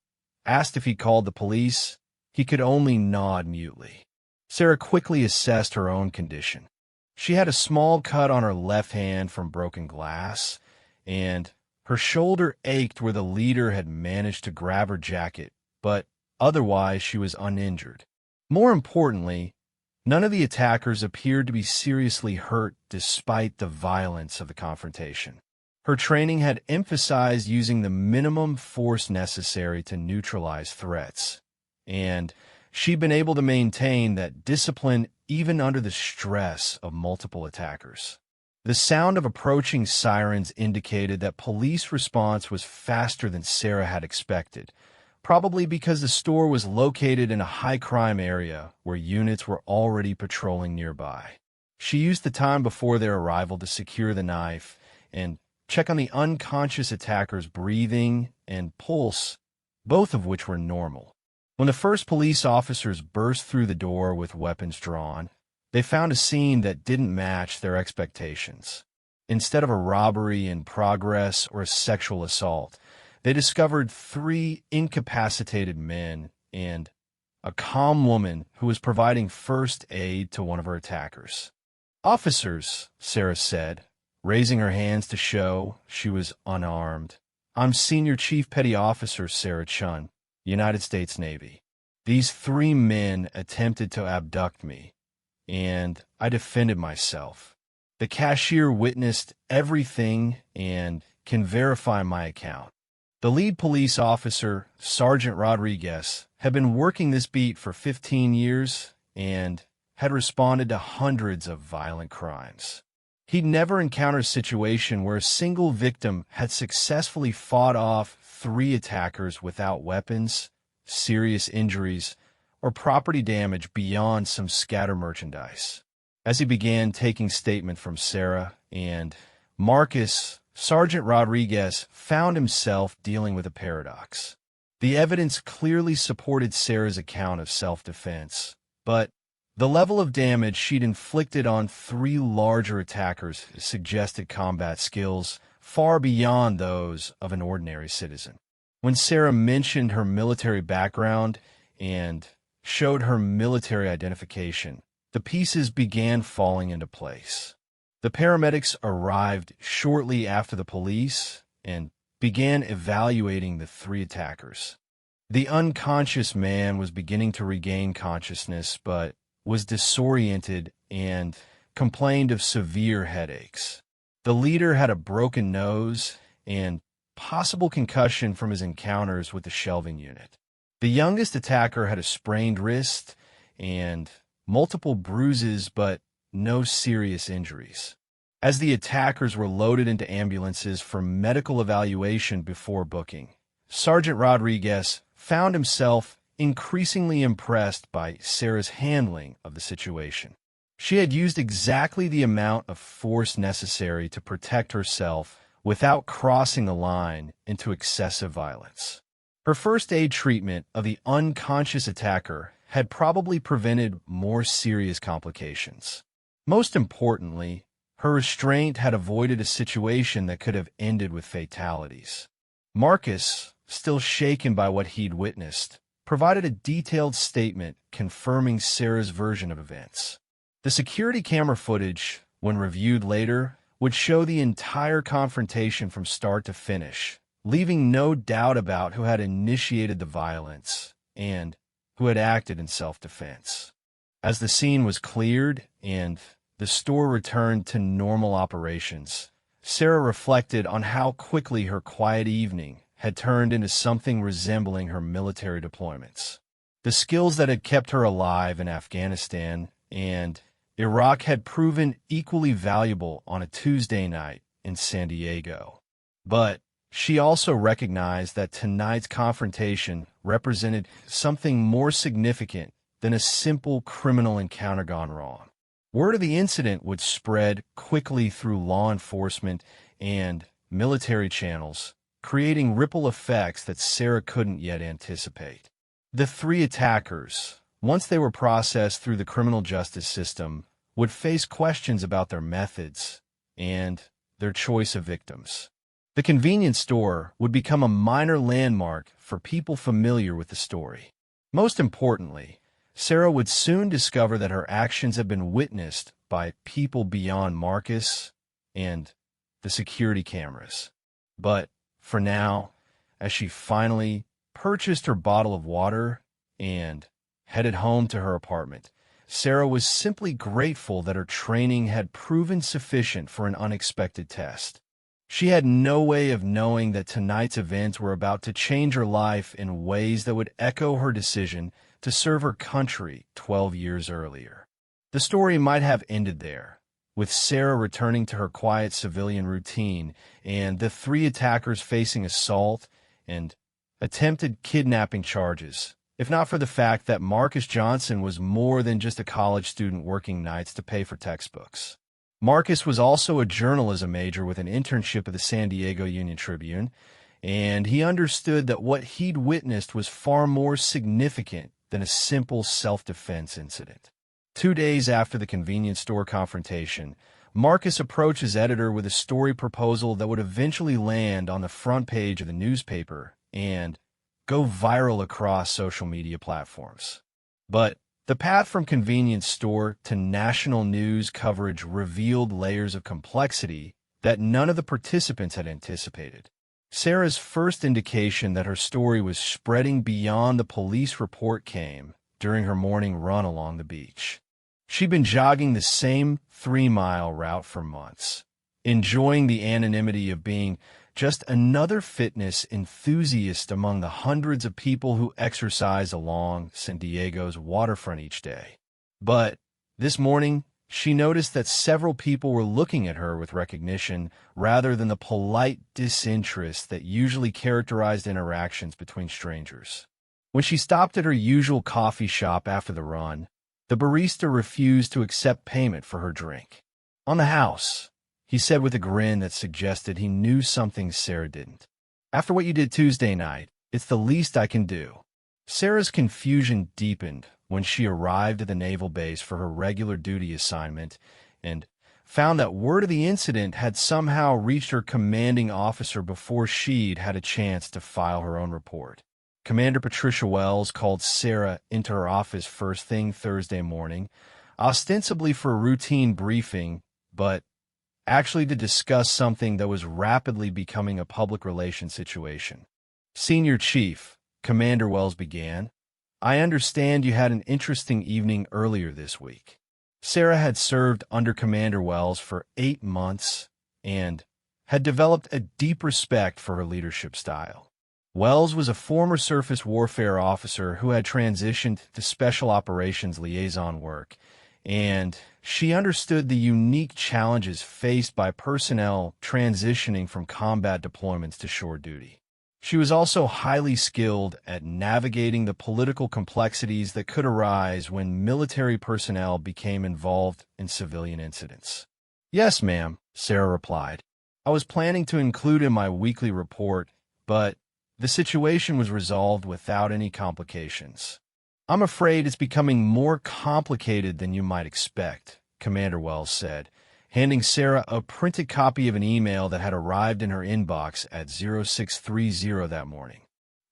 asked if he called the police, he could only nod mutely. Sarah quickly assessed her own condition. She had a small cut on her left hand from broken glass, and her shoulder ached where the leader had managed to grab her jacket, but otherwise she was uninjured. More importantly, none of the attackers appeared to be seriously hurt despite the violence of the confrontation. Her training had emphasized using the minimum force necessary to neutralize threats, and she'd been able to maintain that discipline even under the stress of multiple attackers. The sound of approaching sirens indicated that police response was faster than Sarah had expected, probably because the store was located in a high-crime area where units were already patrolling nearby. She used the time before their arrival to secure the knife and check on the unconscious attacker's breathing and pulse, both of which were normal. When the first police officers burst through the door with weapons drawn, they found a scene that didn't match their expectations. Instead of a robbery in progress or a sexual assault, they discovered 3 incapacitated men and a calm woman who was providing first aid to one of her attackers. "Officers," Sarah said, raising her hands to show she was unarmed. "I'm Senior Chief Petty Officer Sarah Chun, United States Navy. These 3 men attempted to abduct me, and I defended myself. The cashier witnessed everything and can verify my account." The lead police officer, Sergeant Rodriguez, had been working this beat for 15 years and had responded to hundreds of violent crimes. He'd never encountered a situation where a single victim had successfully fought off 3 attackers without weapons, serious injuries, or property damage beyond some scatter merchandise. As he began taking statement from Sarah and Marcus, Sergeant Rodriguez found himself dealing with a paradox. The evidence clearly supported Sarah's account of self-defense, but the level of damage she'd inflicted on 3 larger attackers suggested combat skills far beyond those of an ordinary citizen. When Sarah mentioned her military background and showed her military identification, the pieces began falling into place. The paramedics arrived shortly after the police and began evaluating the 3 attackers. The unconscious man was beginning to regain consciousness, but was disoriented and complained of severe headaches. The leader had a broken nose and possible concussion from his encounters with the shelving unit. The youngest attacker had a sprained wrist and multiple bruises, but no serious injuries. As the attackers were loaded into ambulances for medical evaluation before booking, Sergeant Rodriguez found himself increasingly impressed by Sarah's handling of the situation. She had used exactly the amount of force necessary to protect herself without crossing the line into excessive violence. Her first aid treatment of the unconscious attacker had probably prevented more serious complications. Most importantly, her restraint had avoided a situation that could have ended with fatalities. Marcus, still shaken by what he'd witnessed, provided a detailed statement confirming Sarah's version of events. The security camera footage, when reviewed later, would show the entire confrontation from start to finish, leaving no doubt about who had initiated the violence and who had acted in self-defense. As the scene was cleared and the store returned to normal operations, Sarah reflected on how quickly her quiet evening had turned into something resembling her military deployments. The skills that had kept her alive in Afghanistan and Iraq had proven equally valuable on a Tuesday night in San Diego. But she also recognized that tonight's confrontation represented something more significant than a simple criminal encounter gone wrong. Word of the incident would spread quickly through law enforcement, and military channels, creating ripple effects that Sarah couldn't yet anticipate. The three attackers, once they were processed through the criminal justice system, would face questions about their methods and their choice of victims. The convenience store would become a minor landmark for people familiar with the story. Most importantly, Sarah would soon discover that her actions had been witnessed by people beyond Marcus and the security cameras. But for now, as she finally purchased her bottle of water and headed home to her apartment, Sarah was simply grateful that her training had proven sufficient for an unexpected test. She had no way of knowing that tonight's events were about to change her life in ways that would echo her decision to serve her country 12 years earlier. The story might have ended there, with Sarah returning to her quiet civilian routine and the three attackers facing assault and attempted kidnapping charges, if not for the fact that Marcus Johnson was more than just a college student working nights to pay for textbooks. Marcus was also a journalism major with an internship at the San Diego Union-Tribune, and he understood that what he'd witnessed was far more significant than a simple self-defense incident. 2 days after the convenience store confrontation, Marcus approached his editor with a story proposal that would eventually land on the front page of the newspaper and go viral across social media platforms. But the path from convenience store to national news coverage revealed layers of complexity that none of the participants had anticipated. Sarah's first indication that her story was spreading beyond the police report came during her morning run along the beach. She'd been jogging the same 3-mile route for months, enjoying the anonymity of being just another fitness enthusiast among the hundreds of people who exercise along San Diego's waterfront each day. But this morning, she noticed that several people were looking at her with recognition rather than the polite disinterest that usually characterized interactions between strangers. When she stopped at her usual coffee shop after the run, the barista refused to accept payment for her drink. "On the house," he said with a grin that suggested he knew something Sarah didn't. "After what you did Tuesday night, it's the least I can do." Sarah's confusion deepened when she arrived at the naval base for her regular duty assignment and found that word of the incident had somehow reached her commanding officer before she'd had a chance to file her own report. Commander Patricia Wells called Sarah into her office first thing Thursday morning, ostensibly for a routine briefing, but actually to discuss something that was rapidly becoming a public relations situation. "Senior Chief," Commander Wells began, "I understand you had an interesting evening earlier this week." Sarah had served under Commander Wells for 8 months and had developed a deep respect for her leadership style. Wells was a former surface warfare officer who had transitioned to special operations liaison work, and she understood the unique challenges faced by personnel transitioning from combat deployments to shore duty. She was also highly skilled at navigating the political complexities that could arise when military personnel became involved in civilian incidents. "Yes, ma'am," Sarah replied. "I was planning to include in my weekly report, but the situation was resolved without any complications." "I'm afraid it's becoming more complicated than you might expect," Commander Wells said, handing Sarah a printed copy of an email that had arrived in her inbox at 0630 that morning.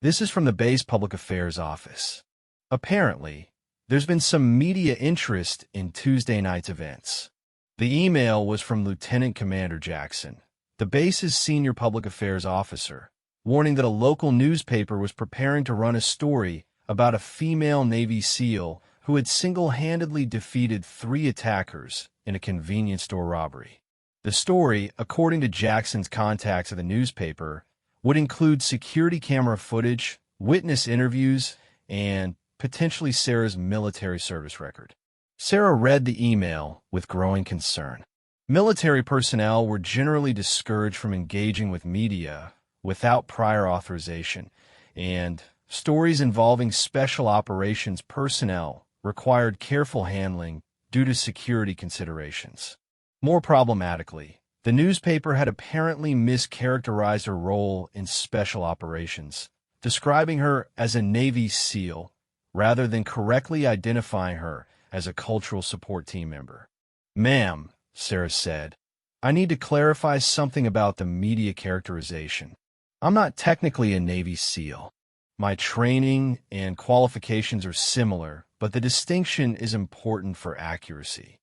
"This is from the base public affairs office. Apparently, there's been some media interest in Tuesday night's events." The email was from Lieutenant Commander Jackson, the base's senior public affairs officer, warning that a local newspaper was preparing to run a story about a female Navy SEAL who had single-handedly defeated 3 attackers in a convenience store robbery. The story, according to Jackson's contacts at the newspaper, would include security camera footage, witness interviews, and potentially Sarah's military service record. Sarah read the email with growing concern. Military personnel were generally discouraged from engaging with media without prior authorization, and stories involving special operations personnel required careful handling due to security considerations. More problematically, The newspaper had apparently mischaracterized her role in special operations, describing her as a Navy SEAL rather than correctly identifying her as a cultural support team member. "Ma'am," Sarah said, "I need to clarify something about the media characterization. I'm not technically a Navy SEAL. My training and qualifications are similar, but the distinction is important for accuracy."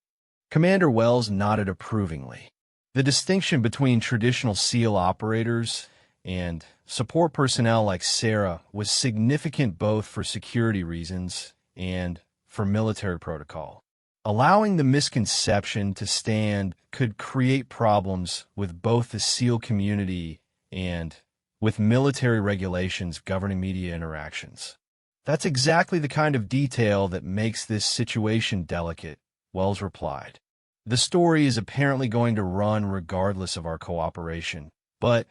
Commander Wells nodded approvingly. The distinction between traditional SEAL operators and support personnel like Sarah was significant both for security reasons and for military protocol. Allowing the misconception to stand could create problems with both the SEAL community and with military regulations governing media interactions. "That's exactly the kind of detail that makes this situation delicate," Wells replied. "The story is apparently going to run regardless of our cooperation, but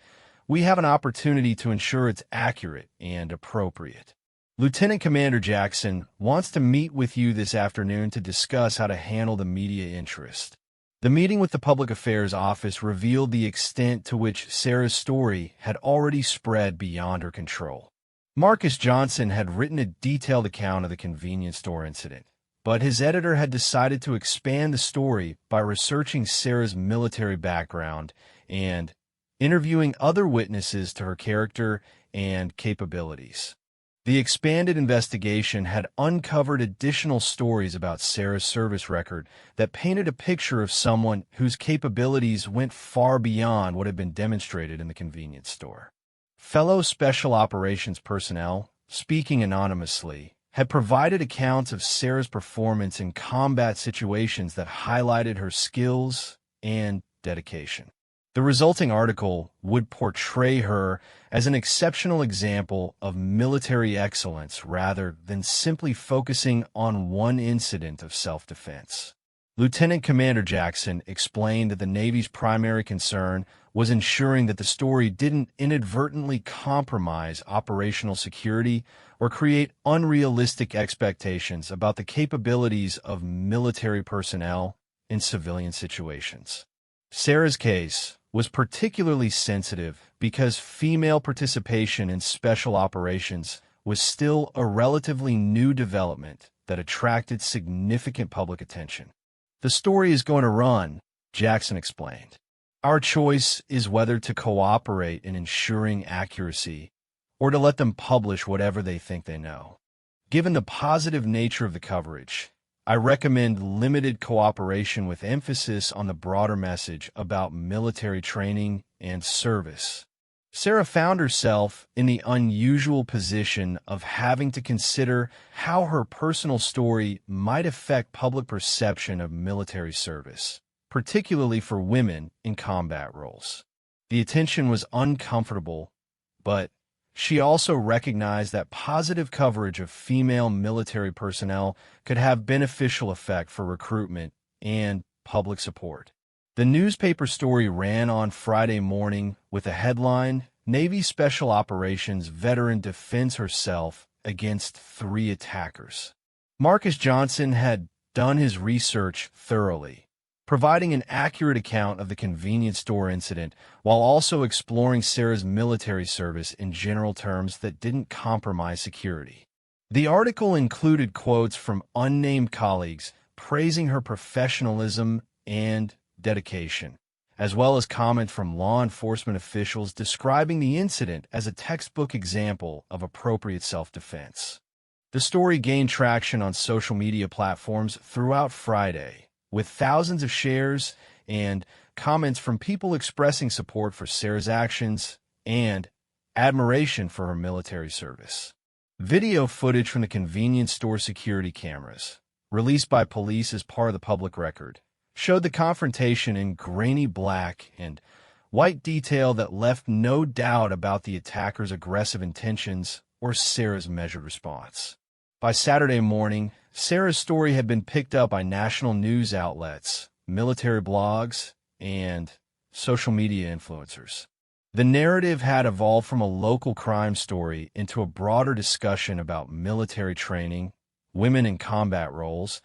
we have an opportunity to ensure it's accurate and appropriate. Lieutenant Commander Jackson wants to meet with you this afternoon to discuss how to handle the media interest." The meeting with the Public Affairs Office revealed the extent to which Sarah's story had already spread beyond her control. Marcus Johnson had written a detailed account of the convenience store incident, but his editor had decided to expand the story by researching Sarah's military background and interviewing other witnesses to her character and capabilities. The expanded investigation had uncovered additional stories about Sarah's service record that painted a picture of someone whose capabilities went far beyond what had been demonstrated in the convenience store. Fellow Special Operations personnel, speaking anonymously, had provided accounts of Sarah's performance in combat situations that highlighted her skills and dedication. The resulting article would portray her as an exceptional example of military excellence rather than simply focusing on one incident of self-defense. Lieutenant Commander Jackson explained that the Navy's primary concern was ensuring that the story didn't inadvertently compromise operational security or create unrealistic expectations about the capabilities of military personnel in civilian situations. Sarah's case was particularly sensitive because female participation in special operations was still a relatively new development that attracted significant public attention. "The story is going to run," Jackson explained. "Our choice is whether to cooperate in ensuring accuracy or to let them publish whatever they think they know. Given the positive nature of the coverage, I recommend limited cooperation with emphasis on the broader message about military training and service." Sarah found herself in the unusual position of having to consider how her personal story might affect public perception of military service, particularly for women in combat roles. The attention was uncomfortable, but she also recognized that positive coverage of female military personnel could have beneficial effect for recruitment and public support. The newspaper story ran on Friday morning with a headline, "Navy Special Operations Veteran Defends Herself Against 3 Attackers." Marcus Johnson had done his research thoroughly, providing an accurate account of the convenience store incident while also exploring Sarah's military service in general terms that didn't compromise security. The article included quotes from unnamed colleagues praising her professionalism and dedication, as well as comments from law enforcement officials describing the incident as a textbook example of appropriate self-defense. The story gained traction on social media platforms throughout Friday, with thousands of shares and comments from people expressing support for Sarah's actions and admiration for her military service. Video footage from the convenience store security cameras, released by police as part of the public record, showed the confrontation in grainy black and white detail that left no doubt about the attacker's aggressive intentions or Sarah's measured response. By Saturday morning, Sarah's story had been picked up by national news outlets, military blogs, and social media influencers. The narrative had evolved from a local crime story into a broader discussion about military training, women in combat roles,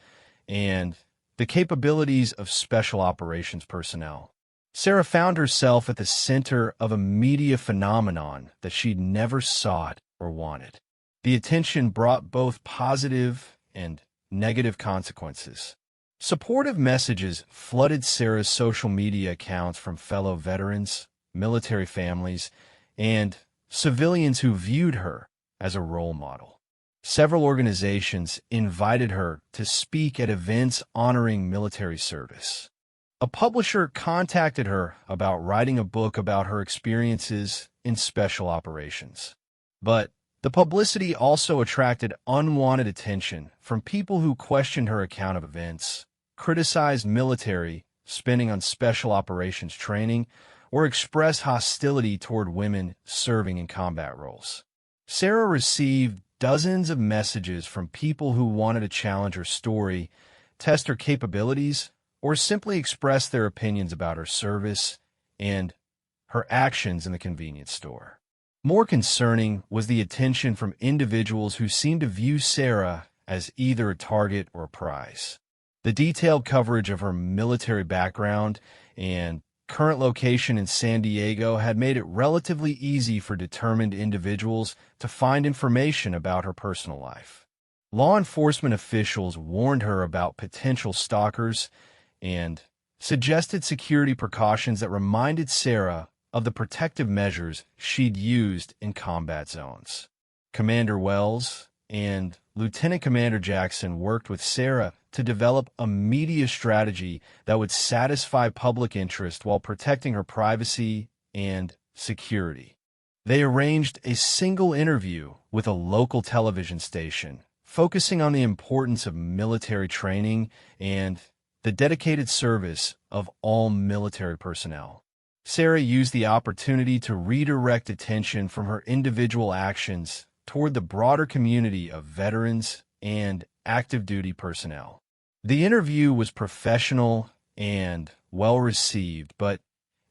and the capabilities of special operations personnel. Sarah found herself at the center of a media phenomenon that she'd never sought or wanted. The attention brought both positive and negative consequences. Supportive messages flooded Sarah's social media accounts from fellow veterans, military families, and civilians who viewed her as a role model. Several organizations invited her to speak at events honoring military service. A publisher contacted her about writing a book about her experiences in special operations. But the publicity also attracted unwanted attention from people who questioned her account of events, criticized military spending on special operations training, or expressed hostility toward women serving in combat roles. Sarah received dozens of messages from people who wanted to challenge her story, test her capabilities, or simply express their opinions about her service and her actions in the convenience store. More concerning was the attention from individuals who seemed to view Sarah as either a target or a prize. The detailed coverage of her military background and current location in San Diego had made it relatively easy for determined individuals to find information about her personal life. Law enforcement officials warned her about potential stalkers and suggested security precautions that reminded Sarah of the protective measures she'd used in combat zones. Commander Wells and Lieutenant Commander Jackson worked with Sarah to develop a media strategy that would satisfy public interest while protecting her privacy and security. They arranged a single interview with a local television station, focusing on the importance of military training and the dedicated service of all military personnel. Sarah used the opportunity to redirect attention from her individual actions toward the broader community of veterans and active duty personnel. The interview was professional and well-received, but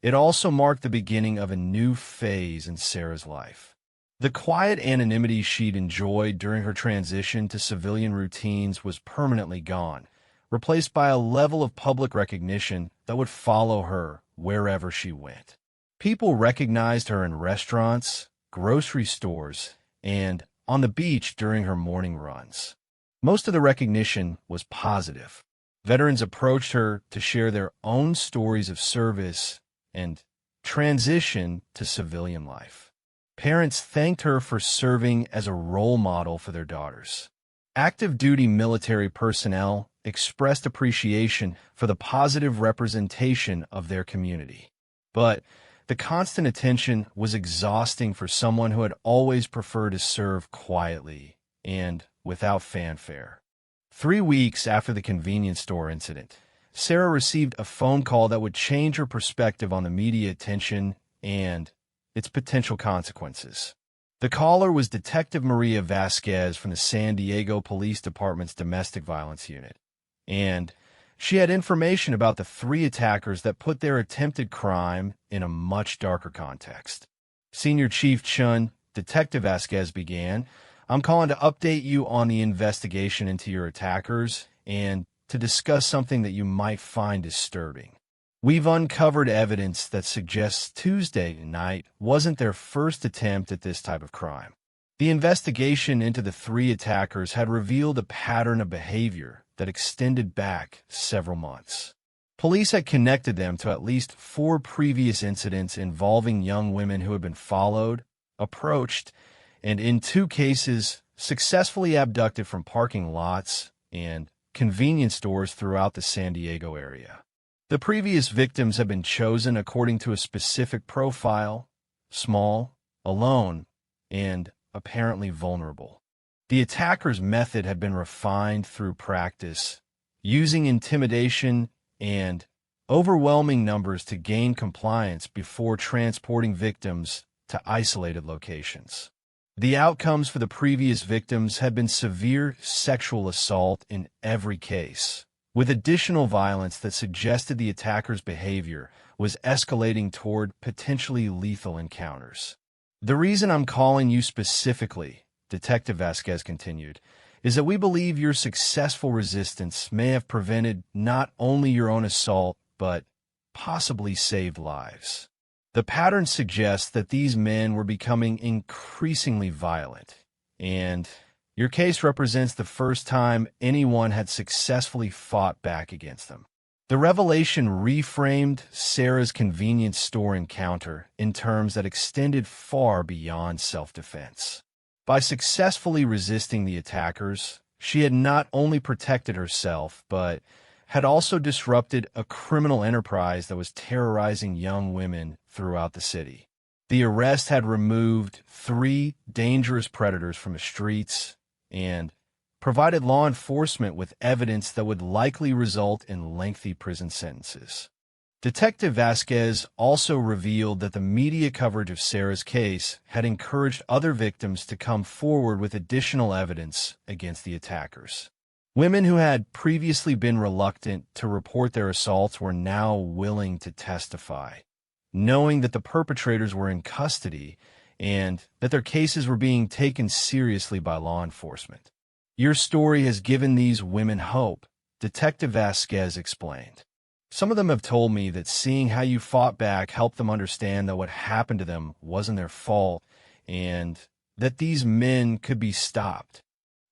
it also marked the beginning of a new phase in Sarah's life. The quiet anonymity she'd enjoyed during her transition to civilian routines was permanently gone, replaced by a level of public recognition that would follow her wherever she went. People recognized her in restaurants, grocery stores, and on the beach during her morning runs. Most of the recognition was positive. Veterans approached her to share their own stories of service and transition to civilian life. Parents thanked her for serving as a role model for their daughters. Active duty military personnel expressed appreciation for the positive representation of their community. But the constant attention was exhausting for someone who had always preferred to serve quietly and without fanfare. 3 weeks after the convenience store incident, Sarah received a phone call that would change her perspective on the media attention and its potential consequences. The caller was Detective Maria Vasquez from the San Diego Police Department's Domestic Violence Unit, and she had information about the 3 attackers that put their attempted crime in a much darker context. Senior Chief Chun, Detective Vasquez began, "I'm calling to update you on the investigation into your attackers and to discuss something that you might find disturbing. We've uncovered evidence that suggests Tuesday night wasn't their first attempt at this type of crime. The investigation into the 3 attackers had revealed a pattern of behavior that extended back several months. Police had connected them to at least 4 previous incidents involving young women who had been followed, approached, and in 2 cases, successfully abducted from parking lots and convenience stores throughout the San Diego area. The previous victims had been chosen according to a specific profile: small, alone, and apparently vulnerable. The attacker's method had been refined through practice, using intimidation and overwhelming numbers to gain compliance before transporting victims to isolated locations. The outcomes for the previous victims had been severe sexual assault in every case, with additional violence that suggested the attacker's behavior was escalating toward potentially lethal encounters. "The reason I'm calling you specifically," Detective Vasquez continued, "is that we believe your successful resistance may have prevented not only your own assault, but possibly saved lives. The pattern suggests that these men were becoming increasingly violent, and your case represents the first time anyone had successfully fought back against them. The revelation reframed Sarah's convenience store encounter in terms that extended far beyond self-defense. By successfully resisting the attackers, she had not only protected herself, but had also disrupted a criminal enterprise that was terrorizing young women throughout the city. The arrest had removed 3 dangerous predators from the streets and provided law enforcement with evidence that would likely result in lengthy prison sentences. Detective Vasquez also revealed that the media coverage of Sarah's case had encouraged other victims to come forward with additional evidence against the attackers. Women who had previously been reluctant to report their assaults were now willing to testify, knowing that the perpetrators were in custody and that their cases were being taken seriously by law enforcement. Your story has given these women hope, Detective Vasquez explained. Some of them have told me that seeing how you fought back helped them understand that what happened to them wasn't their fault and that these men could be stopped.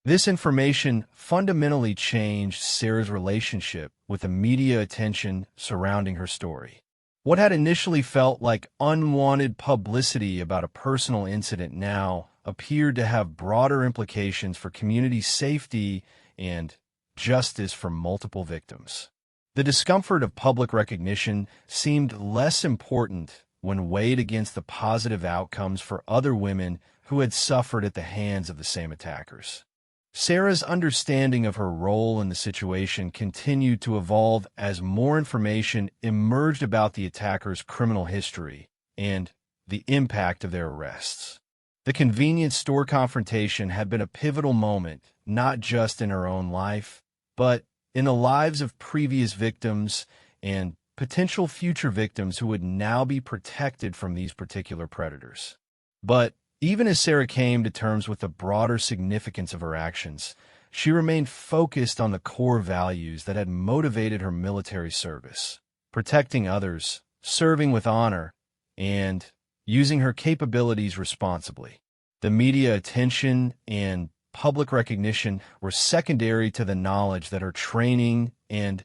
This information fundamentally changed Sarah's relationship with the media attention surrounding her story. What had initially felt like unwanted publicity about a personal incident now appeared to have broader implications for community safety and justice for multiple victims. The discomfort of public recognition seemed less important when weighed against the positive outcomes for other women who had suffered at the hands of the same attackers. Sarah's understanding of her role in the situation continued to evolve as more information emerged about the attackers' criminal history and the impact of their arrests. The convenience store confrontation had been a pivotal moment, not just in her own life, but in the lives of previous victims and potential future victims who would now be protected from these particular predators. But even as Sarah came to terms with the broader significance of her actions, she remained focused on the core values that had motivated her military service: protecting others, serving with honor, and using her capabilities responsibly. The media attention and public recognition were secondary to the knowledge that her training and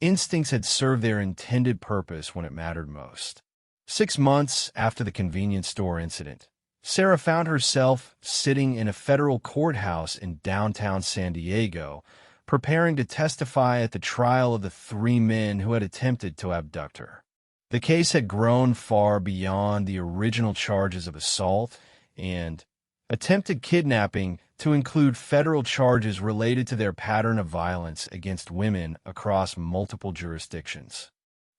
instincts had served their intended purpose when it mattered most. 6 months after the convenience store incident, Sarah found herself sitting in a federal courthouse in downtown San Diego, preparing to testify at the trial of the 3 men who had attempted to abduct her. The case had grown far beyond the original charges of assault and attempted kidnapping to include federal charges related to their pattern of violence against women across multiple jurisdictions.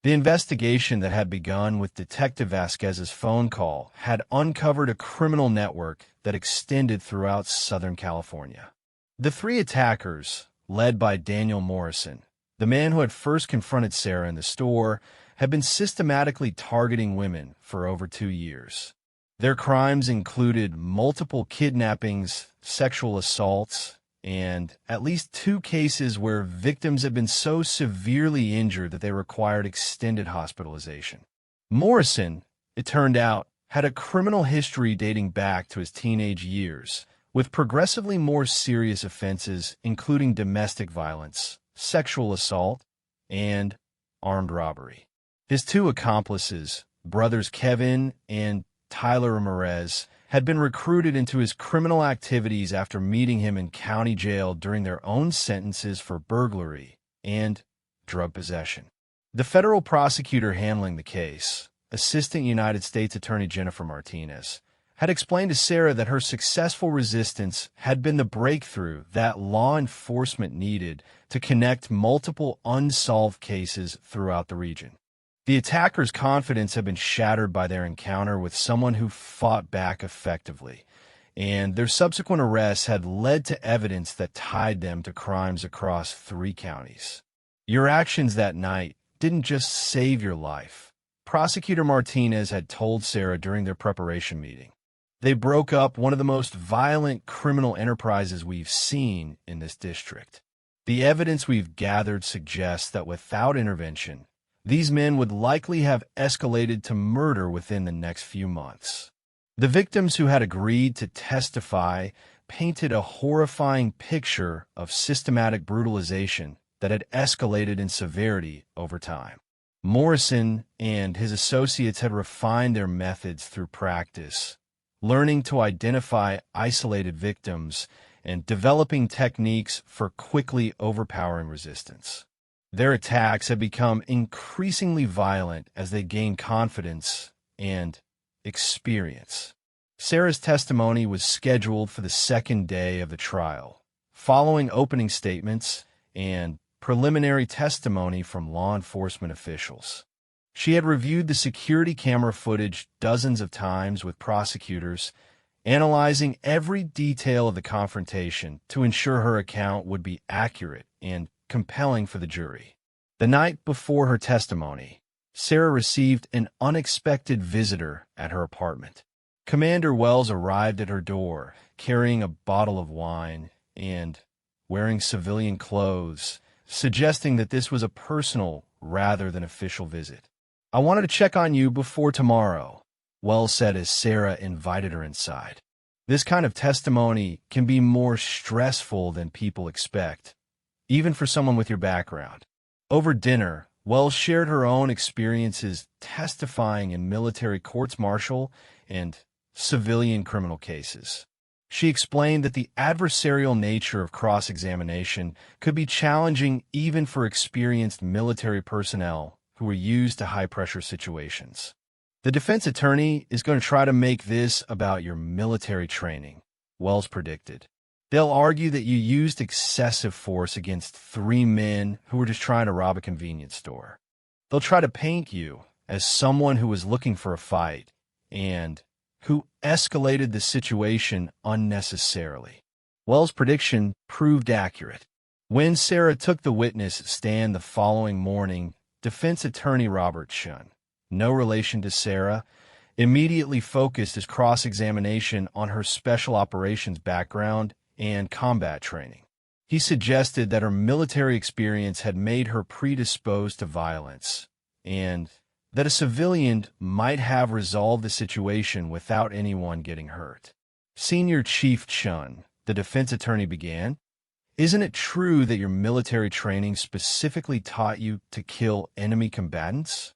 The investigation that had begun with Detective Vasquez's phone call had uncovered a criminal network that extended throughout Southern California. The 3 attackers, led by Daniel Morrison, the man who had first confronted Sarah in the store, had been systematically targeting women for over 2 years. Their crimes included multiple kidnappings, sexual assaults, and at least 2 cases where victims had been so severely injured that they required extended hospitalization. Morrison, it turned out, had a criminal history dating back to his teenage years, with progressively more serious offenses including domestic violence, sexual assault, and armed robbery. His 2 accomplices, brothers Kevin and Tyler Ramirez, had been recruited into his criminal activities after meeting him in county jail during their own sentences for burglary and drug possession. The federal prosecutor handling the case, Assistant United States Attorney Jennifer Martinez, had explained to Sarah that her successful resistance had been the breakthrough that law enforcement needed to connect multiple unsolved cases throughout the region. The attackers' confidence had been shattered by their encounter with someone who fought back effectively, and their subsequent arrests had led to evidence that tied them to crimes across 3 counties. Your actions that night didn't just save your life, Prosecutor Martinez had told Sarah during their preparation meeting. They broke up one of the most violent criminal enterprises we've seen in this district. The evidence we've gathered suggests that without intervention, These men would likely have escalated to murder within the next few months. The victims who had agreed to testify painted a horrifying picture of systematic brutalization that had escalated in severity over time. Morrison and his associates had refined their methods through practice, learning to identify isolated victims and developing techniques for quickly overpowering resistance. Their attacks had become increasingly violent as they gained confidence and experience. Sarah's testimony was scheduled for the second day of the trial, following opening statements and preliminary testimony from law enforcement officials. She had reviewed the security camera footage dozens of times with prosecutors, analyzing every detail of the confrontation to ensure her account would be accurate and compelling for the jury. The night before her testimony, Sarah received an unexpected visitor at her apartment. Commander Wells arrived at her door, carrying a bottle of wine and wearing civilian clothes, suggesting that this was a personal rather than official visit. "I wanted to check on you before tomorrow," Wells said as Sarah invited her inside. This kind of testimony can be more stressful than people expect, even for someone with your background. Over dinner, Wells shared her own experiences testifying in military courts-martial and civilian criminal cases. She explained that the adversarial nature of cross-examination could be challenging even for experienced military personnel who were used to high-pressure situations. "The defense attorney is going to try to make this about your military training," Wells predicted. "They'll argue that you used excessive force against 3 men who were just trying to rob a convenience store. They'll try to paint you as someone who was looking for a fight and who escalated the situation unnecessarily." Wells' prediction proved accurate. When Sarah took the witness stand the following morning, defense attorney Robert Shun, no relation to Sarah, immediately focused his cross-examination on her special operations background and combat training. He suggested that her military experience had made her predisposed to violence, and that a civilian might have resolved the situation without anyone getting hurt. "Senior Chief Chun," the defense attorney began, "isn't it true that your military training specifically taught you to kill enemy combatants?"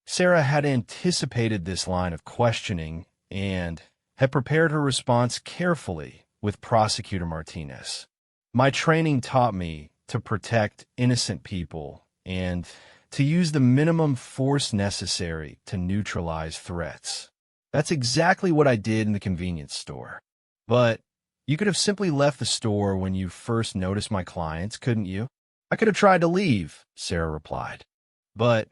Sarah had anticipated this line of questioning and had prepared her response carefully with Prosecutor Martinez. "My training taught me to protect innocent people and to use the minimum force necessary to neutralize threats. That's exactly what I did in the convenience store. But you could have simply left the store when you first noticed my clients, couldn't you?" "I could have tried to leave," Sarah replied. "But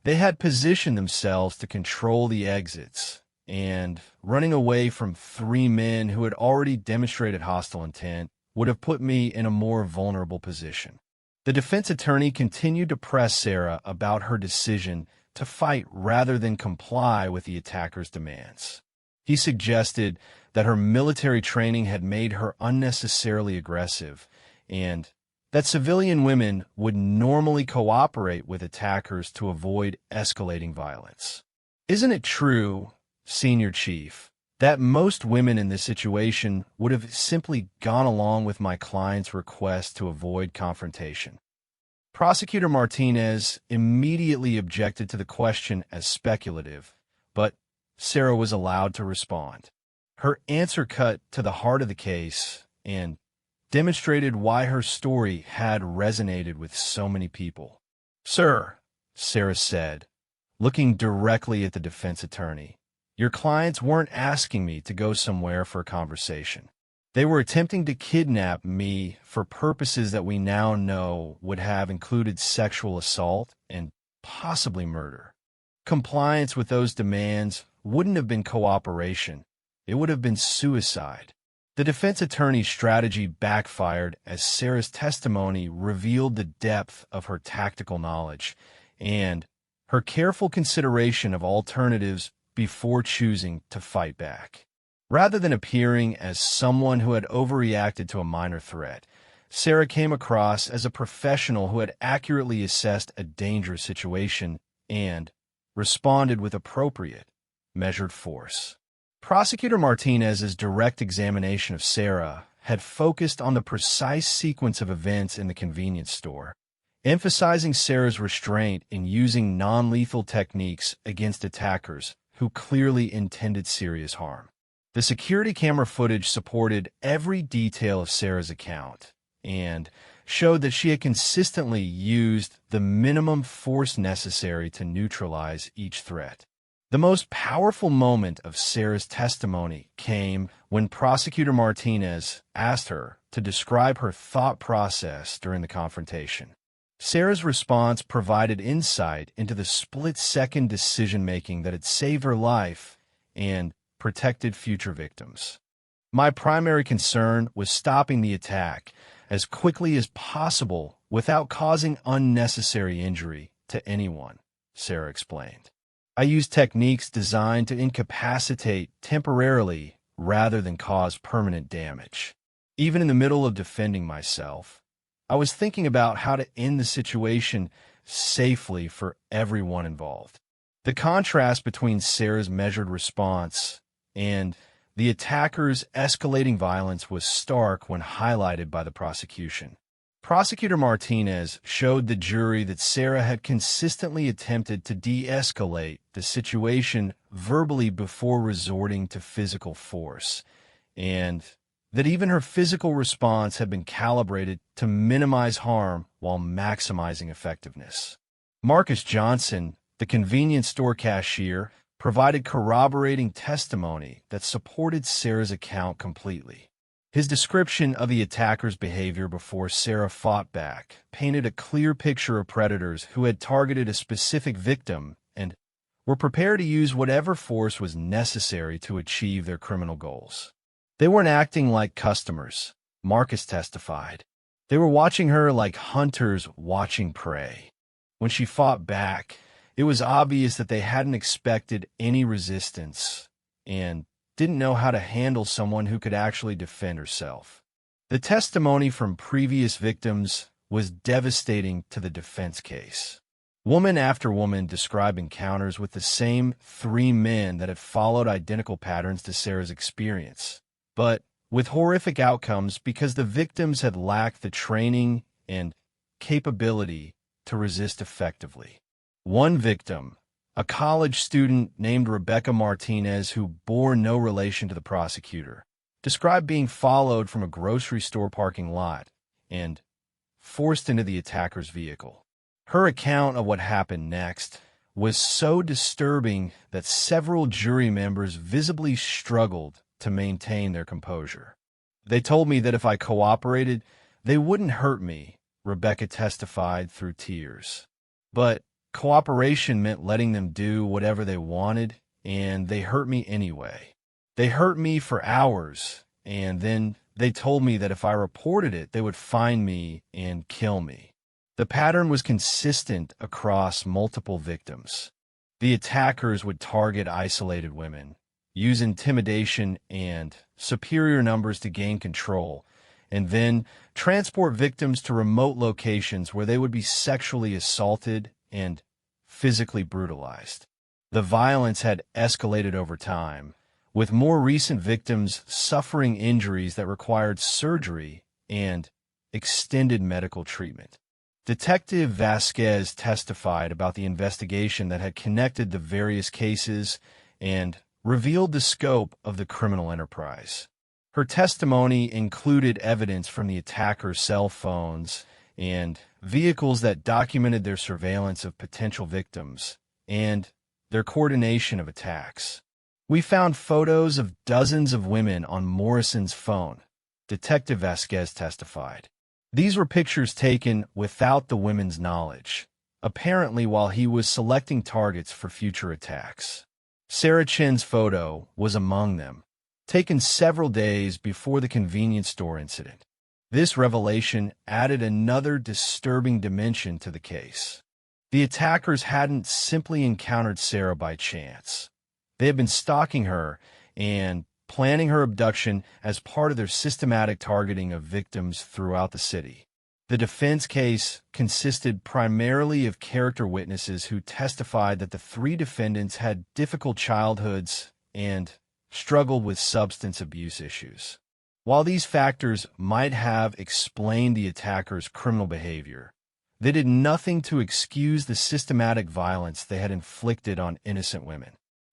they had positioned themselves to control the exits, and running away from 3 men who had already demonstrated hostile intent would have put me in a more vulnerable position." The defense attorney continued to press Sarah about her decision to fight rather than comply with the attacker's demands. He suggested that her military training had made her unnecessarily aggressive and that civilian women would normally cooperate with attackers to avoid escalating violence. "Isn't it true, Senior Chief, that most women in this situation would have simply gone along with my client's request to avoid confrontation?" Prosecutor Martinez immediately objected to the question as speculative, but Sarah was allowed to respond. Her answer cut to the heart of the case and demonstrated why her story had resonated with so many people. "Sir," Sarah said, looking directly at the defense attorney, "your clients weren't asking me to go somewhere for a conversation. They were attempting to kidnap me for purposes that we now know would have included sexual assault and possibly murder. Compliance with those demands wouldn't have been cooperation. It would have been suicide." The defense attorney's strategy backfired as Sarah's testimony revealed the depth of her tactical knowledge and her careful consideration of alternatives before choosing to fight back. Rather than appearing as someone who had overreacted to a minor threat, Sarah came across as a professional who had accurately assessed a dangerous situation and responded with appropriate, measured force. Prosecutor Martinez's direct examination of Sarah had focused on the precise sequence of events in the convenience store, emphasizing Sarah's restraint in using non-lethal techniques against attackers who clearly intended serious harm. The security camera footage supported every detail of Sarah's account and showed that she had consistently used the minimum force necessary to neutralize each threat. The most powerful moment of Sarah's testimony came when Prosecutor Martinez asked her to describe her thought process during the confrontation. Sarah's response provided insight into the split-second decision-making that had saved her life and protected future victims. "My primary concern was stopping the attack as quickly as possible without causing unnecessary injury to anyone," Sarah explained. "I used techniques designed to incapacitate temporarily rather than cause permanent damage. Even in the middle of defending myself, I was thinking about how to end the situation safely for everyone involved." The contrast between Sarah's measured response and the attacker's escalating violence was stark when highlighted by the prosecution. Prosecutor Martinez showed the jury that Sarah had consistently attempted to de-escalate the situation verbally before resorting to physical force, and that even her physical response had been calibrated to minimize harm while maximizing effectiveness. Marcus Johnson, the convenience store cashier, provided corroborating testimony that supported Sarah's account completely. His description of the attacker's behavior before Sarah fought back painted a clear picture of predators who had targeted a specific victim and were prepared to use whatever force was necessary to achieve their criminal goals. "They weren't acting like customers," Marcus testified. "They were watching her like hunters watching prey. When she fought back, it was obvious that they hadn't expected any resistance and didn't know how to handle someone who could actually defend herself." The testimony from previous victims was devastating to the defense case. Woman after woman described encounters with the same 3 men that had followed identical patterns to Sarah's experience, but with horrific outcomes because the victims had lacked the training and capability to resist effectively. One victim, a college student named Rebecca Martinez who bore no relation to the prosecutor, described being followed from a grocery store parking lot and forced into the attacker's vehicle. Her account of what happened next was so disturbing that several jury members visibly struggled to maintain their composure. "They told me that if I cooperated, they wouldn't hurt me," Rebecca testified through tears. "But cooperation meant letting them do whatever they wanted, and they hurt me anyway. They hurt me for hours, and then they told me that if I reported it, they would find me and kill me." The pattern was consistent across multiple victims. The attackers would target isolated women, use intimidation and superior numbers to gain control, and then transport victims to remote locations where they would be sexually assaulted and physically brutalized. The violence had escalated over time, with more recent victims suffering injuries that required surgery and extended medical treatment. Detective Vasquez testified about the investigation that had connected the various cases and revealed the scope of the criminal enterprise. Her testimony included evidence from the attacker's cell phones and vehicles that documented their surveillance of potential victims and their coordination of attacks. "We found photos of dozens of women on Morrison's phone," Detective Vasquez testified. "These were pictures taken without the women's knowledge, apparently while he was selecting targets for future attacks. Sarah Chen's photo was among them, taken several days before the convenience store incident. This revelation added another disturbing dimension to the case. The attackers hadn't simply encountered Sarah by chance. They had been stalking her and planning her abduction as part of their systematic targeting of victims throughout the city. The defense case consisted primarily of character witnesses who testified that the three defendants had difficult childhoods and struggled with substance abuse issues. While these factors might have explained the attackers' criminal behavior, they did nothing to excuse the systematic violence they had inflicted on innocent women.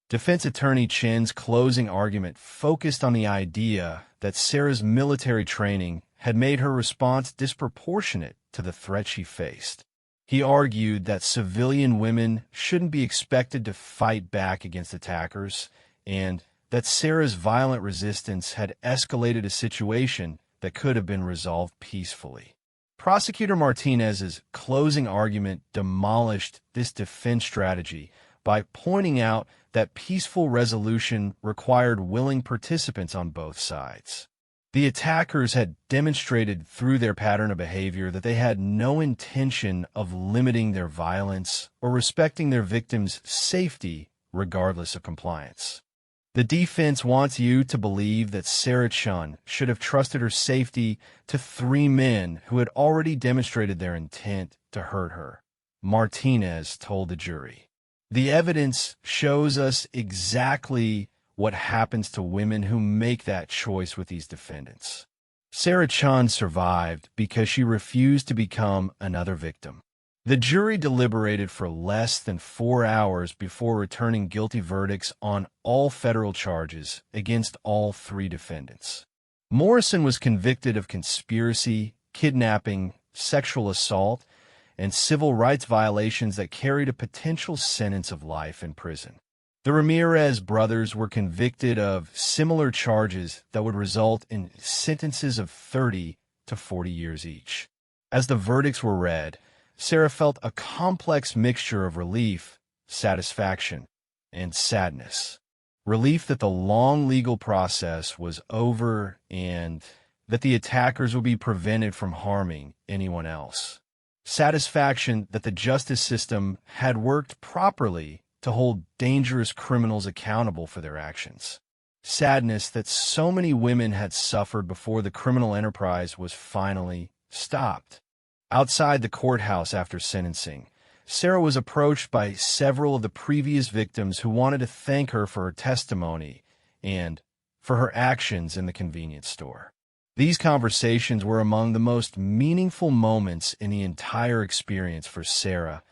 Defense attorney Chin's closing argument focused on the idea that Sarah's military training had made her response disproportionate to the threat she faced. He argued that civilian women shouldn't be expected to fight back against attackers, and that Sarah's violent resistance had escalated a situation that could have been resolved peacefully. Prosecutor Martinez's closing argument demolished this defense strategy by pointing out that peaceful resolution required willing participants on both sides. The attackers had demonstrated through their pattern of behavior that they had no intention of limiting their violence or respecting their victims' safety regardless of compliance. The defense wants you to believe that Sarah Chun should have trusted her safety to three men who had already demonstrated their intent to hurt her, Martinez told the jury. The evidence shows us exactly what happens to women who make that choice with these defendants. Sarah Chun survived because she refused to become another victim. The jury deliberated for less than 4 hours before returning guilty verdicts on all federal charges against all three defendants. Morrison was convicted of conspiracy, kidnapping, sexual assault, and civil rights violations that carried a potential sentence of life in prison. The Ramirez brothers were convicted of similar charges that would result in sentences of 30 to 40 years each. As the verdicts were read, Sarah felt a complex mixture of relief, satisfaction, and sadness. Relief that the long legal process was over and that the attackers would be prevented from harming anyone else. Satisfaction that the justice system had worked properly to hold dangerous criminals accountable for their actions. Sadness that so many women had suffered before the criminal enterprise was finally stopped. Outside the courthouse after sentencing, Sarah was approached by several of the previous victims who wanted to thank her for her testimony and for her actions in the convenience store. These conversations were among the most meaningful moments in the entire experience for Sarah,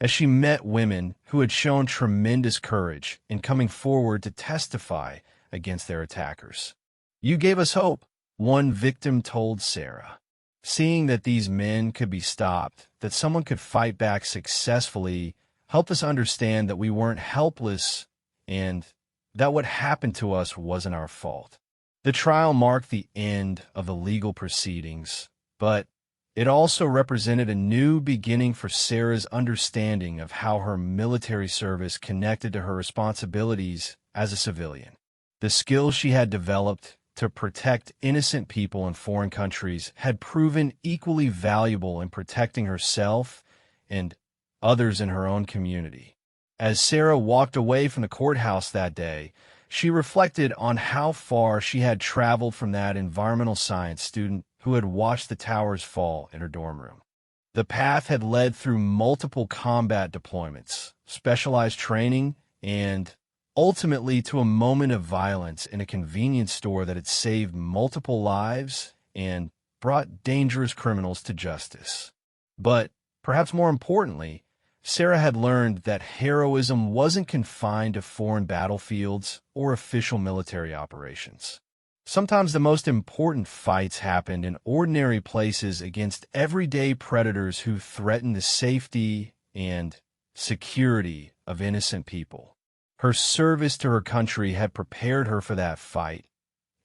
as she met women who had shown tremendous courage in coming forward to testify against their attackers. "You gave us hope," one victim told Sarah. "Seeing that these men could be stopped, that someone could fight back successfully, helped us understand that we weren't helpless and that what happened to us wasn't our fault." The trial marked the end of the legal proceedings, but it also represented a new beginning for Sarah's understanding of how her military service connected to her responsibilities as a civilian. The skills she had developed to protect innocent people in foreign countries had proven equally valuable in protecting herself and others in her own community. As Sarah walked away from the courthouse that day, she reflected on how far she had traveled from that environmental science student who had watched the towers fall in her dorm room. The path had led through multiple combat deployments, specialized training, and ultimately to a moment of violence in a convenience store that had saved multiple lives and brought dangerous criminals to justice. But perhaps more importantly, Sarah had learned that heroism wasn't confined to foreign battlefields or official military operations. Sometimes the most important fights happened in ordinary places against everyday predators who threatened the safety and security of innocent people. Her service to her country had prepared her for that fight,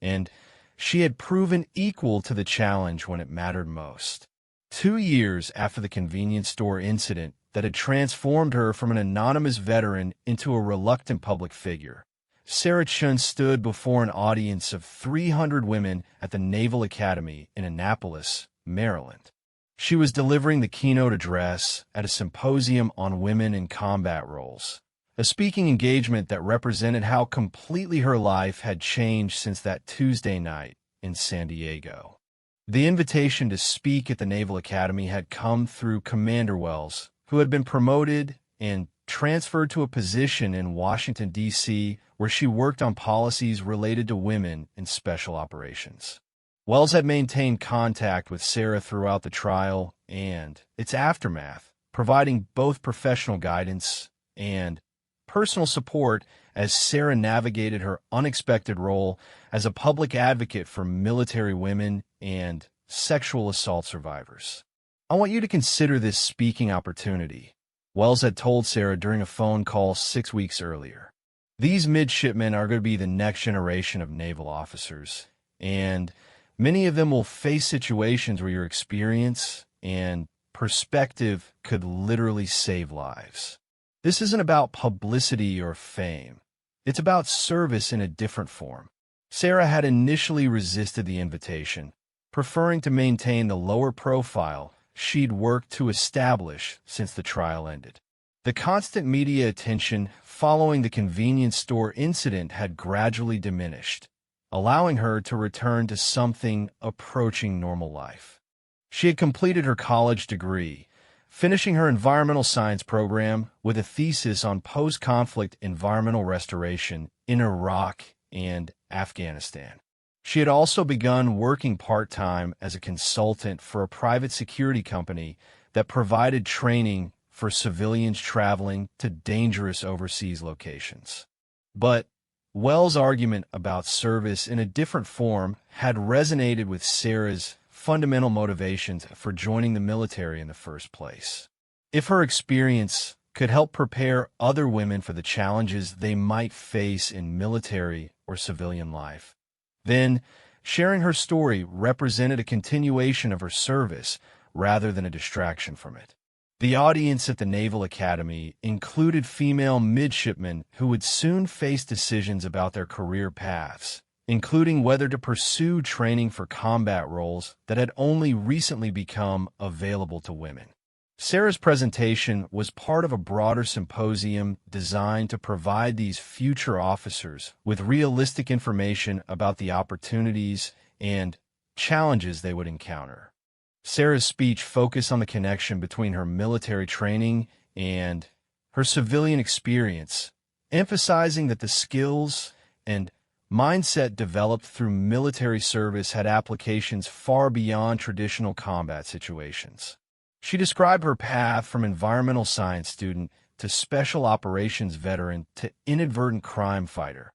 and she had proven equal to the challenge when it mattered most. 2 years after the convenience store incident that had transformed her from an anonymous veteran into a reluctant public figure, Sarah Chun stood before an audience of 300 women at the Naval Academy in Annapolis, Maryland. She was delivering the keynote address at a symposium on women in combat roles, a speaking engagement that represented how completely her life had changed since that Tuesday night in San Diego. The invitation to speak at the Naval Academy had come through Commander Wells, who had been promoted and transferred to a position in Washington, D.C., where she worked on policies related to women in special operations. Wells had maintained contact with Sarah throughout the trial and its aftermath, providing both professional guidance and personal support as Sarah navigated her unexpected role as a public advocate for military women and sexual assault survivors. "I want you to consider this speaking opportunity," Wells had told Sarah during a phone call 6 weeks earlier. "These midshipmen are going to be the next generation of naval officers, and many of them will face situations where your experience and perspective could literally save lives. This isn't about publicity or fame. It's about service in a different form." Sarah had initially resisted the invitation, preferring to maintain the lower profile she'd worked to establish since the trial ended. The constant media attention following the convenience store incident had gradually diminished, allowing her to return to something approaching normal life. She had completed her college degree, finishing her environmental science program with a thesis on post-conflict environmental restoration in Iraq and Afghanistan. She had also begun working part-time as a consultant for a private security company that provided training for civilians traveling to dangerous overseas locations. But Wells' argument about service in a different form had resonated with Sarah's fundamental motivations for joining the military in the first place. If her experience could help prepare other women for the challenges they might face in military or civilian life, then sharing her story represented a continuation of her service rather than a distraction from it. The audience at the Naval Academy included female midshipmen who would soon face decisions about their career paths, including whether to pursue training for combat roles that had only recently become available to women. Sarah's presentation was part of a broader symposium designed to provide these future officers with realistic information about the opportunities and challenges they would encounter. Sarah's speech focused on the connection between her military training and her civilian experience, emphasizing that the skills and mindset developed through military service had applications far beyond traditional combat situations. She described her path from environmental science student to special operations veteran to inadvertent crime fighter,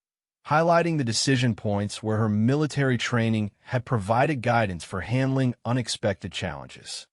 highlighting the decision points where her military training had provided guidance for handling unexpected challenges.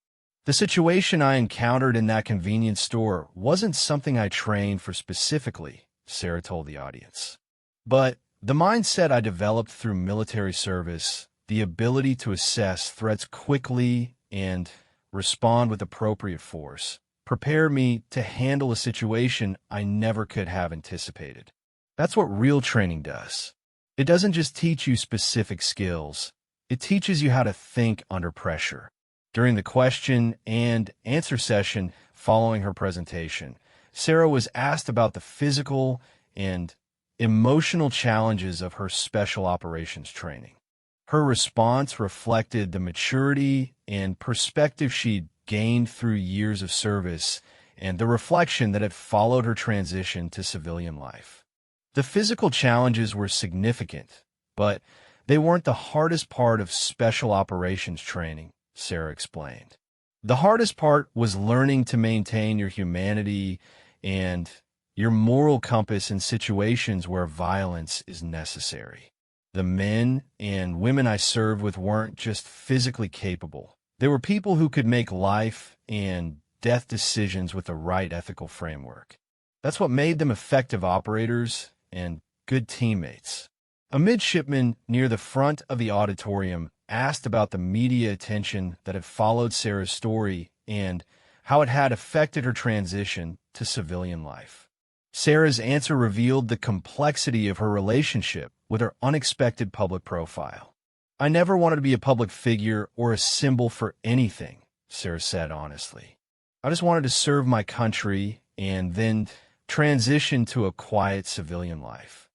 "The situation I encountered in that convenience store wasn't something I trained for specifically," Sarah told the audience. "But the mindset I developed through military service, the ability to assess threats quickly and respond with appropriate force, prepared me to handle a situation I never could have anticipated." That's what real training does. It doesn't just teach you specific skills, it teaches you how to think under pressure. During the question and answer session following her presentation, Sarah was asked about the physical and emotional challenges of her special operations training. Her response reflected the maturity and perspective she'd gained through years of service and the reflection that had followed her transition to civilian life. The physical challenges were significant, but they weren't the hardest part of special operations training, Sarah explained. The hardest part was learning to maintain your humanity and your moral compass in situations where violence is necessary. The men and women I served with weren't just physically capable. They were people who could make life and death decisions with the right ethical framework. That's what made them effective operators and good teammates. A midshipman near the front of the auditorium asked about the media attention that had followed Sarah's story and how it had affected her transition to civilian life. Sarah's answer revealed the complexity of her relationship with her unexpected public profile. "I never wanted to be a public figure or a symbol for anything," Sarah said honestly. "I just wanted to serve my country and then transition to a quiet civilian life.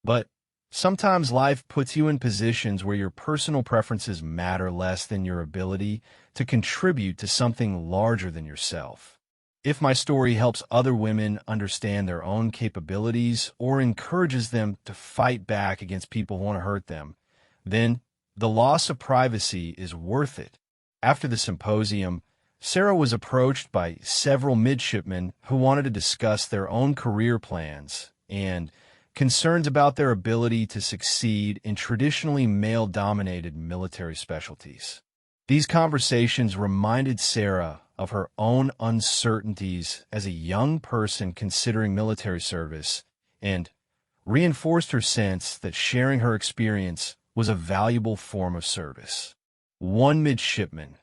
But Sometimes life puts you in positions where your personal preferences matter less than your ability to contribute to something larger than yourself. If my story helps other women understand their own capabilities or encourages them to fight back against people who want to hurt them, then the loss of privacy is worth it. After the symposium, Sarah was approached by several midshipmen who wanted to discuss their own career plans and concerns about their ability to succeed in traditionally male-dominated military specialties. These conversations reminded Sarah of her own uncertainties as a young person considering military service and reinforced her sense that sharing her experience was a valuable form of service. One midshipman,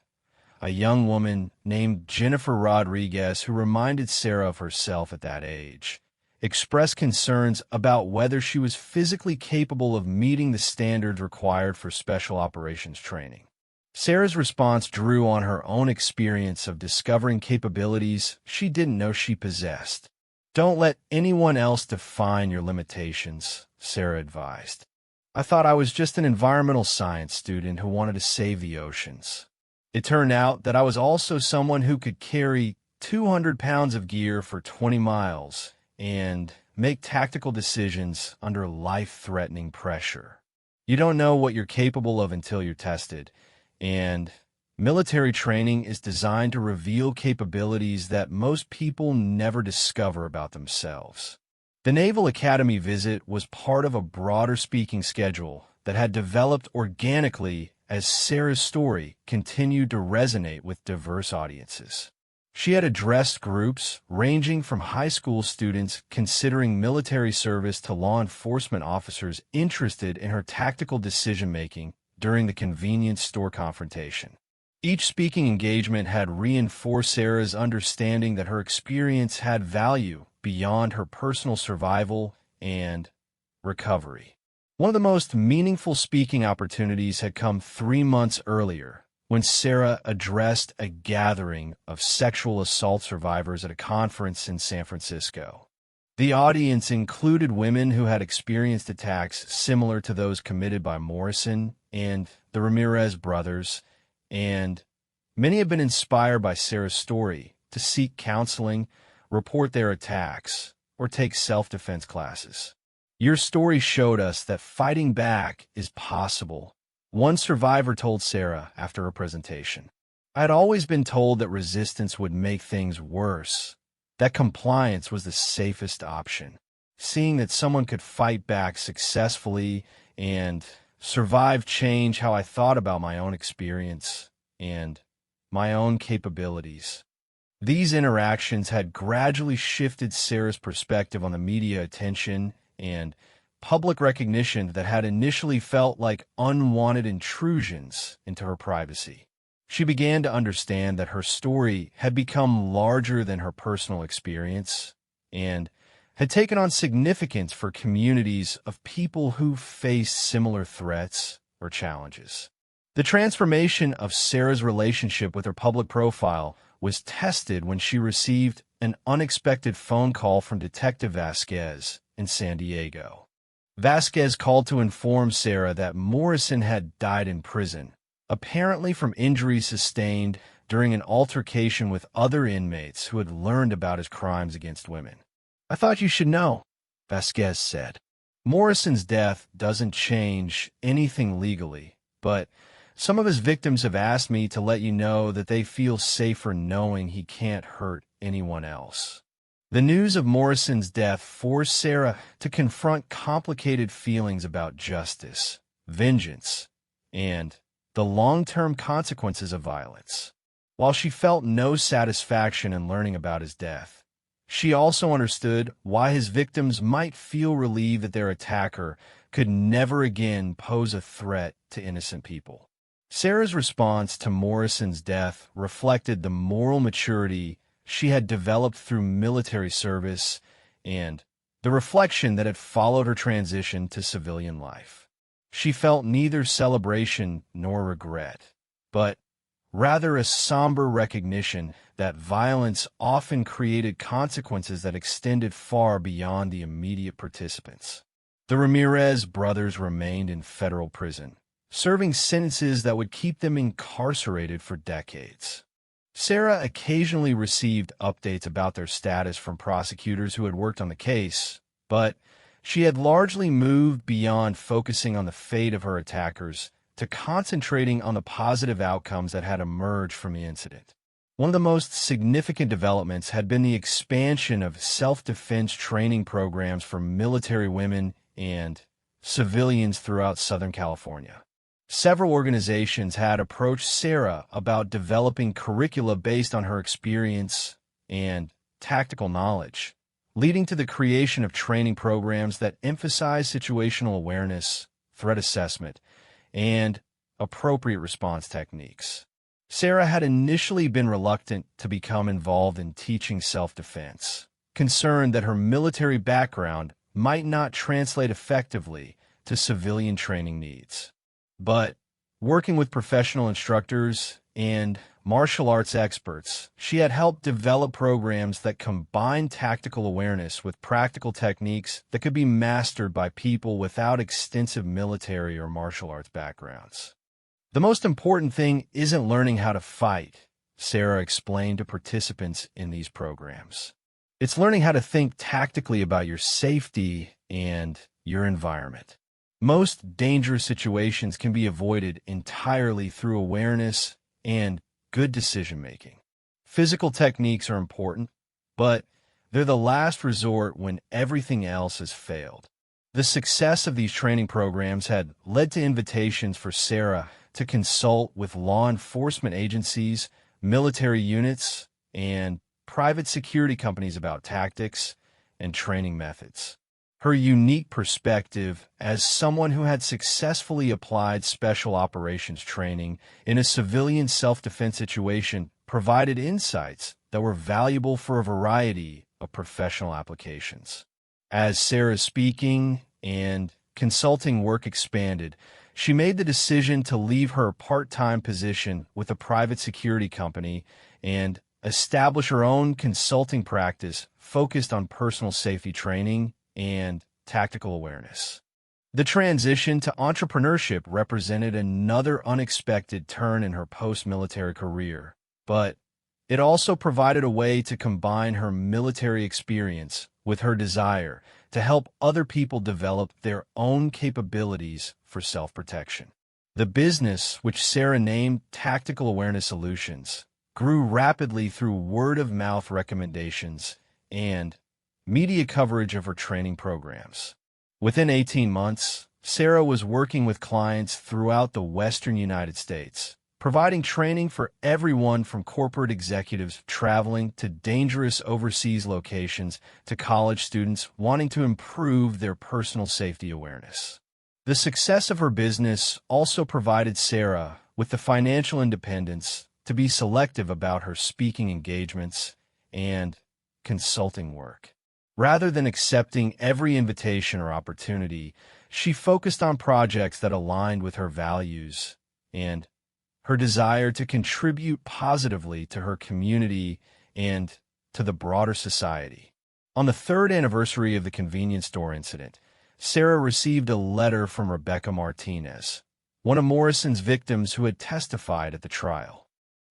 a young woman named Jennifer Rodriguez, who reminded Sarah of herself at that age, expressed concerns about whether she was physically capable of meeting the standards required for special operations training. Sarah's response drew on her own experience of discovering capabilities she didn't know she possessed. "Don't let anyone else define your limitations," Sarah advised. "I thought I was just an environmental science student who wanted to save the oceans. It turned out that I was also someone who could carry 200 pounds of gear for 20 miles and make tactical decisions under life-threatening pressure. You don't know what you're capable of until you're tested, and military training is designed to reveal capabilities that most people never discover about themselves." The Naval Academy visit was part of a broader speaking schedule that had developed organically as Sarah's story continued to resonate with diverse audiences. She had addressed groups ranging from high school students considering military service to law enforcement officers interested in her tactical decision-making during the convenience store confrontation. Each speaking engagement had reinforced Sarah's understanding that her experience had value beyond her personal survival and recovery. One of the most meaningful speaking opportunities had come 3 months earlier, when Sarah addressed a gathering of sexual assault survivors at a conference in San Francisco. The audience included women who had experienced attacks similar to those committed by Morrison and the Ramirez brothers, and many have been inspired by Sarah's story to seek counseling, report their attacks, or take self-defense classes. "Your story showed us that fighting back is possible," one survivor told Sarah after her presentation. "I had always been told that resistance would make things worse, that compliance was the safest option. Seeing that someone could fight back successfully and survive changed how I thought about my own experience and my own capabilities." These interactions had gradually shifted Sarah's perspective on the media attention and public recognition that had initially felt like unwanted intrusions into her privacy. She began to understand that her story had become larger than her personal experience and had taken on significance for communities of people who face similar threats or challenges. The transformation of Sarah's relationship with her public profile was tested when she received an unexpected phone call from Detective Vasquez in San Diego. Vasquez called to inform Sarah that Morrison had died in prison, apparently from injuries sustained during an altercation with other inmates who had learned about his crimes against women. "I thought you should know," Vasquez said. "Morrison's death doesn't change anything legally, but some of his victims have asked me to let you know that they feel safer knowing he can't hurt anyone else." The news of Morrison's death forced Sarah to confront complicated feelings about justice, vengeance, and the long-term consequences of violence. While she felt no satisfaction in learning about his death, she also understood why his victims might feel relieved that their attacker could never again pose a threat to innocent people. Sarah's response to Morrison's death reflected the moral maturity she had developed through military service and the reflection that had followed her transition to civilian life. She felt neither celebration nor regret, but rather a somber recognition that violence often created consequences that extended far beyond the immediate participants. The Ramirez brothers remained in federal prison, serving sentences that would keep them incarcerated for decades. Sarah occasionally received updates about their status from prosecutors who had worked on the case, but she had largely moved beyond focusing on the fate of her attackers to concentrating on the positive outcomes that had emerged from the incident. One of the most significant developments had been the expansion of self-defense training programs for military women and civilians throughout Southern California. Several organizations had approached Sarah about developing curricula based on her experience and tactical knowledge, leading to the creation of training programs that emphasize situational awareness, threat assessment, and appropriate response techniques. Sarah had initially been reluctant to become involved in teaching self-defense, concerned that her military background might not translate effectively to civilian training needs. But working with professional instructors and martial arts experts, she had helped develop programs that combine tactical awareness with practical techniques that could be mastered by people without extensive military or martial arts backgrounds. The most important thing isn't learning how to fight, Sarah explained to participants in these programs. It's learning how to think tactically about your safety and your environment. Most dangerous situations can be avoided entirely through awareness and good decision-making. Physical techniques are important, but they're the last resort when everything else has failed. The success of these training programs had led to invitations for Sarah to consult with law enforcement agencies, military units, and private security companies about tactics and training methods. Her unique perspective as someone who had successfully applied special operations training in a civilian self-defense situation provided insights that were valuable for a variety of professional applications. As Sarah's speaking and consulting work expanded, she made the decision to leave her part-time position with a private security company and establish her own consulting practice focused on personal safety training and tactical awareness. The transition to entrepreneurship represented another unexpected turn in her post-military career, but it also provided a way to combine her military experience with her desire to help other people develop their own capabilities for self-protection. The business, which Sarah named Tactical Awareness Solutions, grew rapidly through word-of-mouth recommendations and media coverage of her training programs. Within 18 months, Sarah was working with clients throughout the western United States, providing training for everyone from corporate executives traveling to dangerous overseas locations to college students wanting to improve their personal safety awareness. The success of her business also provided Sarah with the financial independence to be selective about her speaking engagements and consulting work. Rather than accepting every invitation or opportunity, she focused on projects that aligned with her values and her desire to contribute positively to her community and to the broader society. On the third anniversary of the convenience store incident, Sarah received a letter from Rebecca Martinez, one of Morrison's victims who had testified at the trial.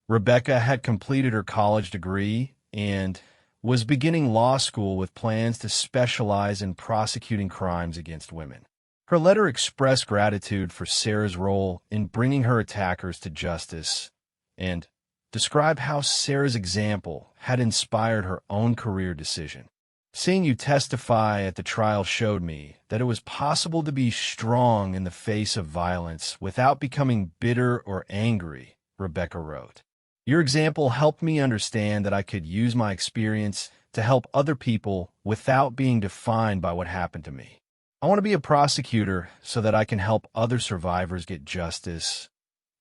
Rebecca had completed her college degree and was beginning law school with plans to specialize in prosecuting crimes against women. Her letter expressed gratitude for Sarah's role in bringing her attackers to justice and described how Sarah's example had inspired her own career decision. Seeing you testify at the trial showed me that it was possible to be strong in the face of violence without becoming bitter or angry, Rebecca wrote. Your example helped me understand that I could use my experience to help other people without being defined by what happened to me. I want to be a prosecutor so that I can help other survivors get justice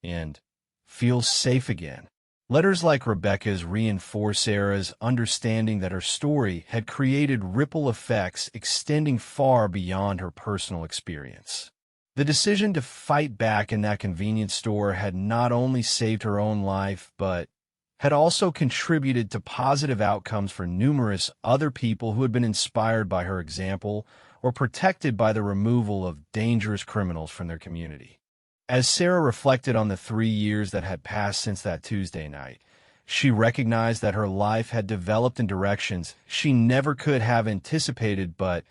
and feel safe again. Letters like Rebecca's reinforce Sarah's understanding that her story had created ripple effects extending far beyond her personal experience. The decision to fight back in that convenience store had not only saved her own life, but had also contributed to positive outcomes for numerous other people who had been inspired by her example or protected by the removal of dangerous criminals from their community. As Sarah reflected on the 3 years that had passed since that Tuesday night, she recognized that her life had developed in directions she never could have anticipated, but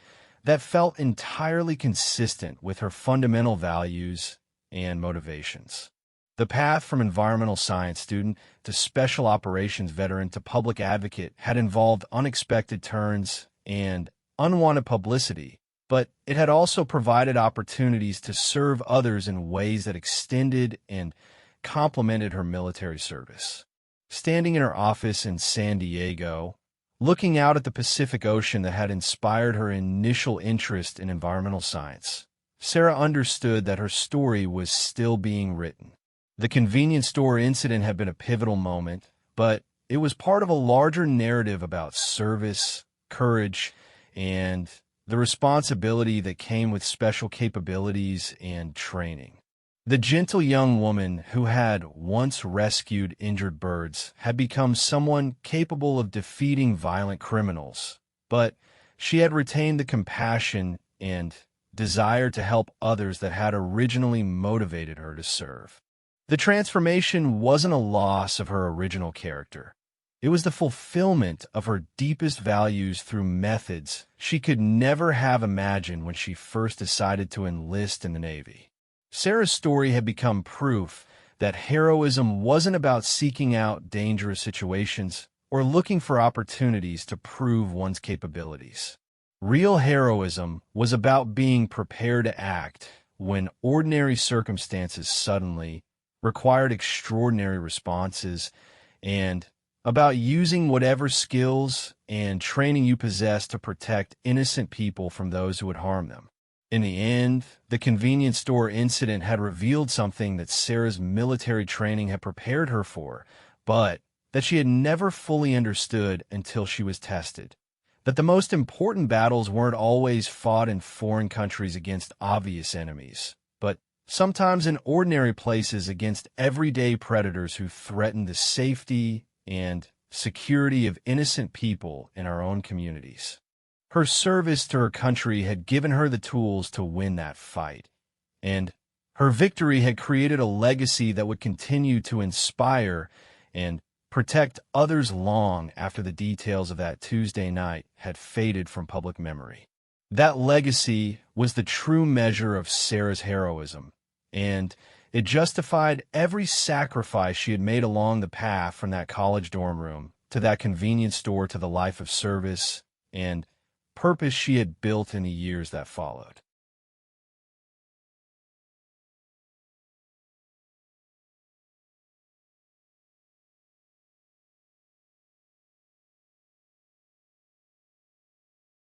that felt entirely consistent with her fundamental values and motivations. The path from environmental science student to special operations veteran to public advocate had involved unexpected turns and unwanted publicity, but it had also provided opportunities to serve others in ways that extended and complemented her military service. Standing in her office in San Diego, looking out at the Pacific Ocean that had inspired her initial interest in environmental science, Sarah understood that her story was still being written. The convenience store incident had been a pivotal moment, but it was part of a larger narrative about service, courage, and the responsibility that came with special capabilities and training. The gentle young woman who had once rescued injured birds had become someone capable of defeating violent criminals, but she had retained the compassion and desire to help others that had originally motivated her to serve. The transformation wasn't a loss of her original character. It was the fulfillment of her deepest values through methods she could never have imagined when she first decided to enlist in the Navy. Sarah's story had become proof that heroism wasn't about seeking out dangerous situations or looking for opportunities to prove one's capabilities. Real heroism was about being prepared to act when ordinary circumstances suddenly required extraordinary responses, and about using whatever skills and training you possess to protect innocent people from those who would harm them. In the end, the convenience store incident had revealed something that Sarah's military training had prepared her for, but that she had never fully understood until she was tested. That the most important battles weren't always fought in foreign countries against obvious enemies, but sometimes in ordinary places against everyday predators who threaten the safety and security of innocent people in our own communities. Her service to her country had given her the tools to win that fight, and her victory had created a legacy that would continue to inspire and protect others long after the details of that Tuesday night had faded from public memory. That legacy was the true measure of Sarah's heroism, and it justified every sacrifice she had made along the path from that college dorm room to that convenience store to the life of service and purpose she had built in the years that followed.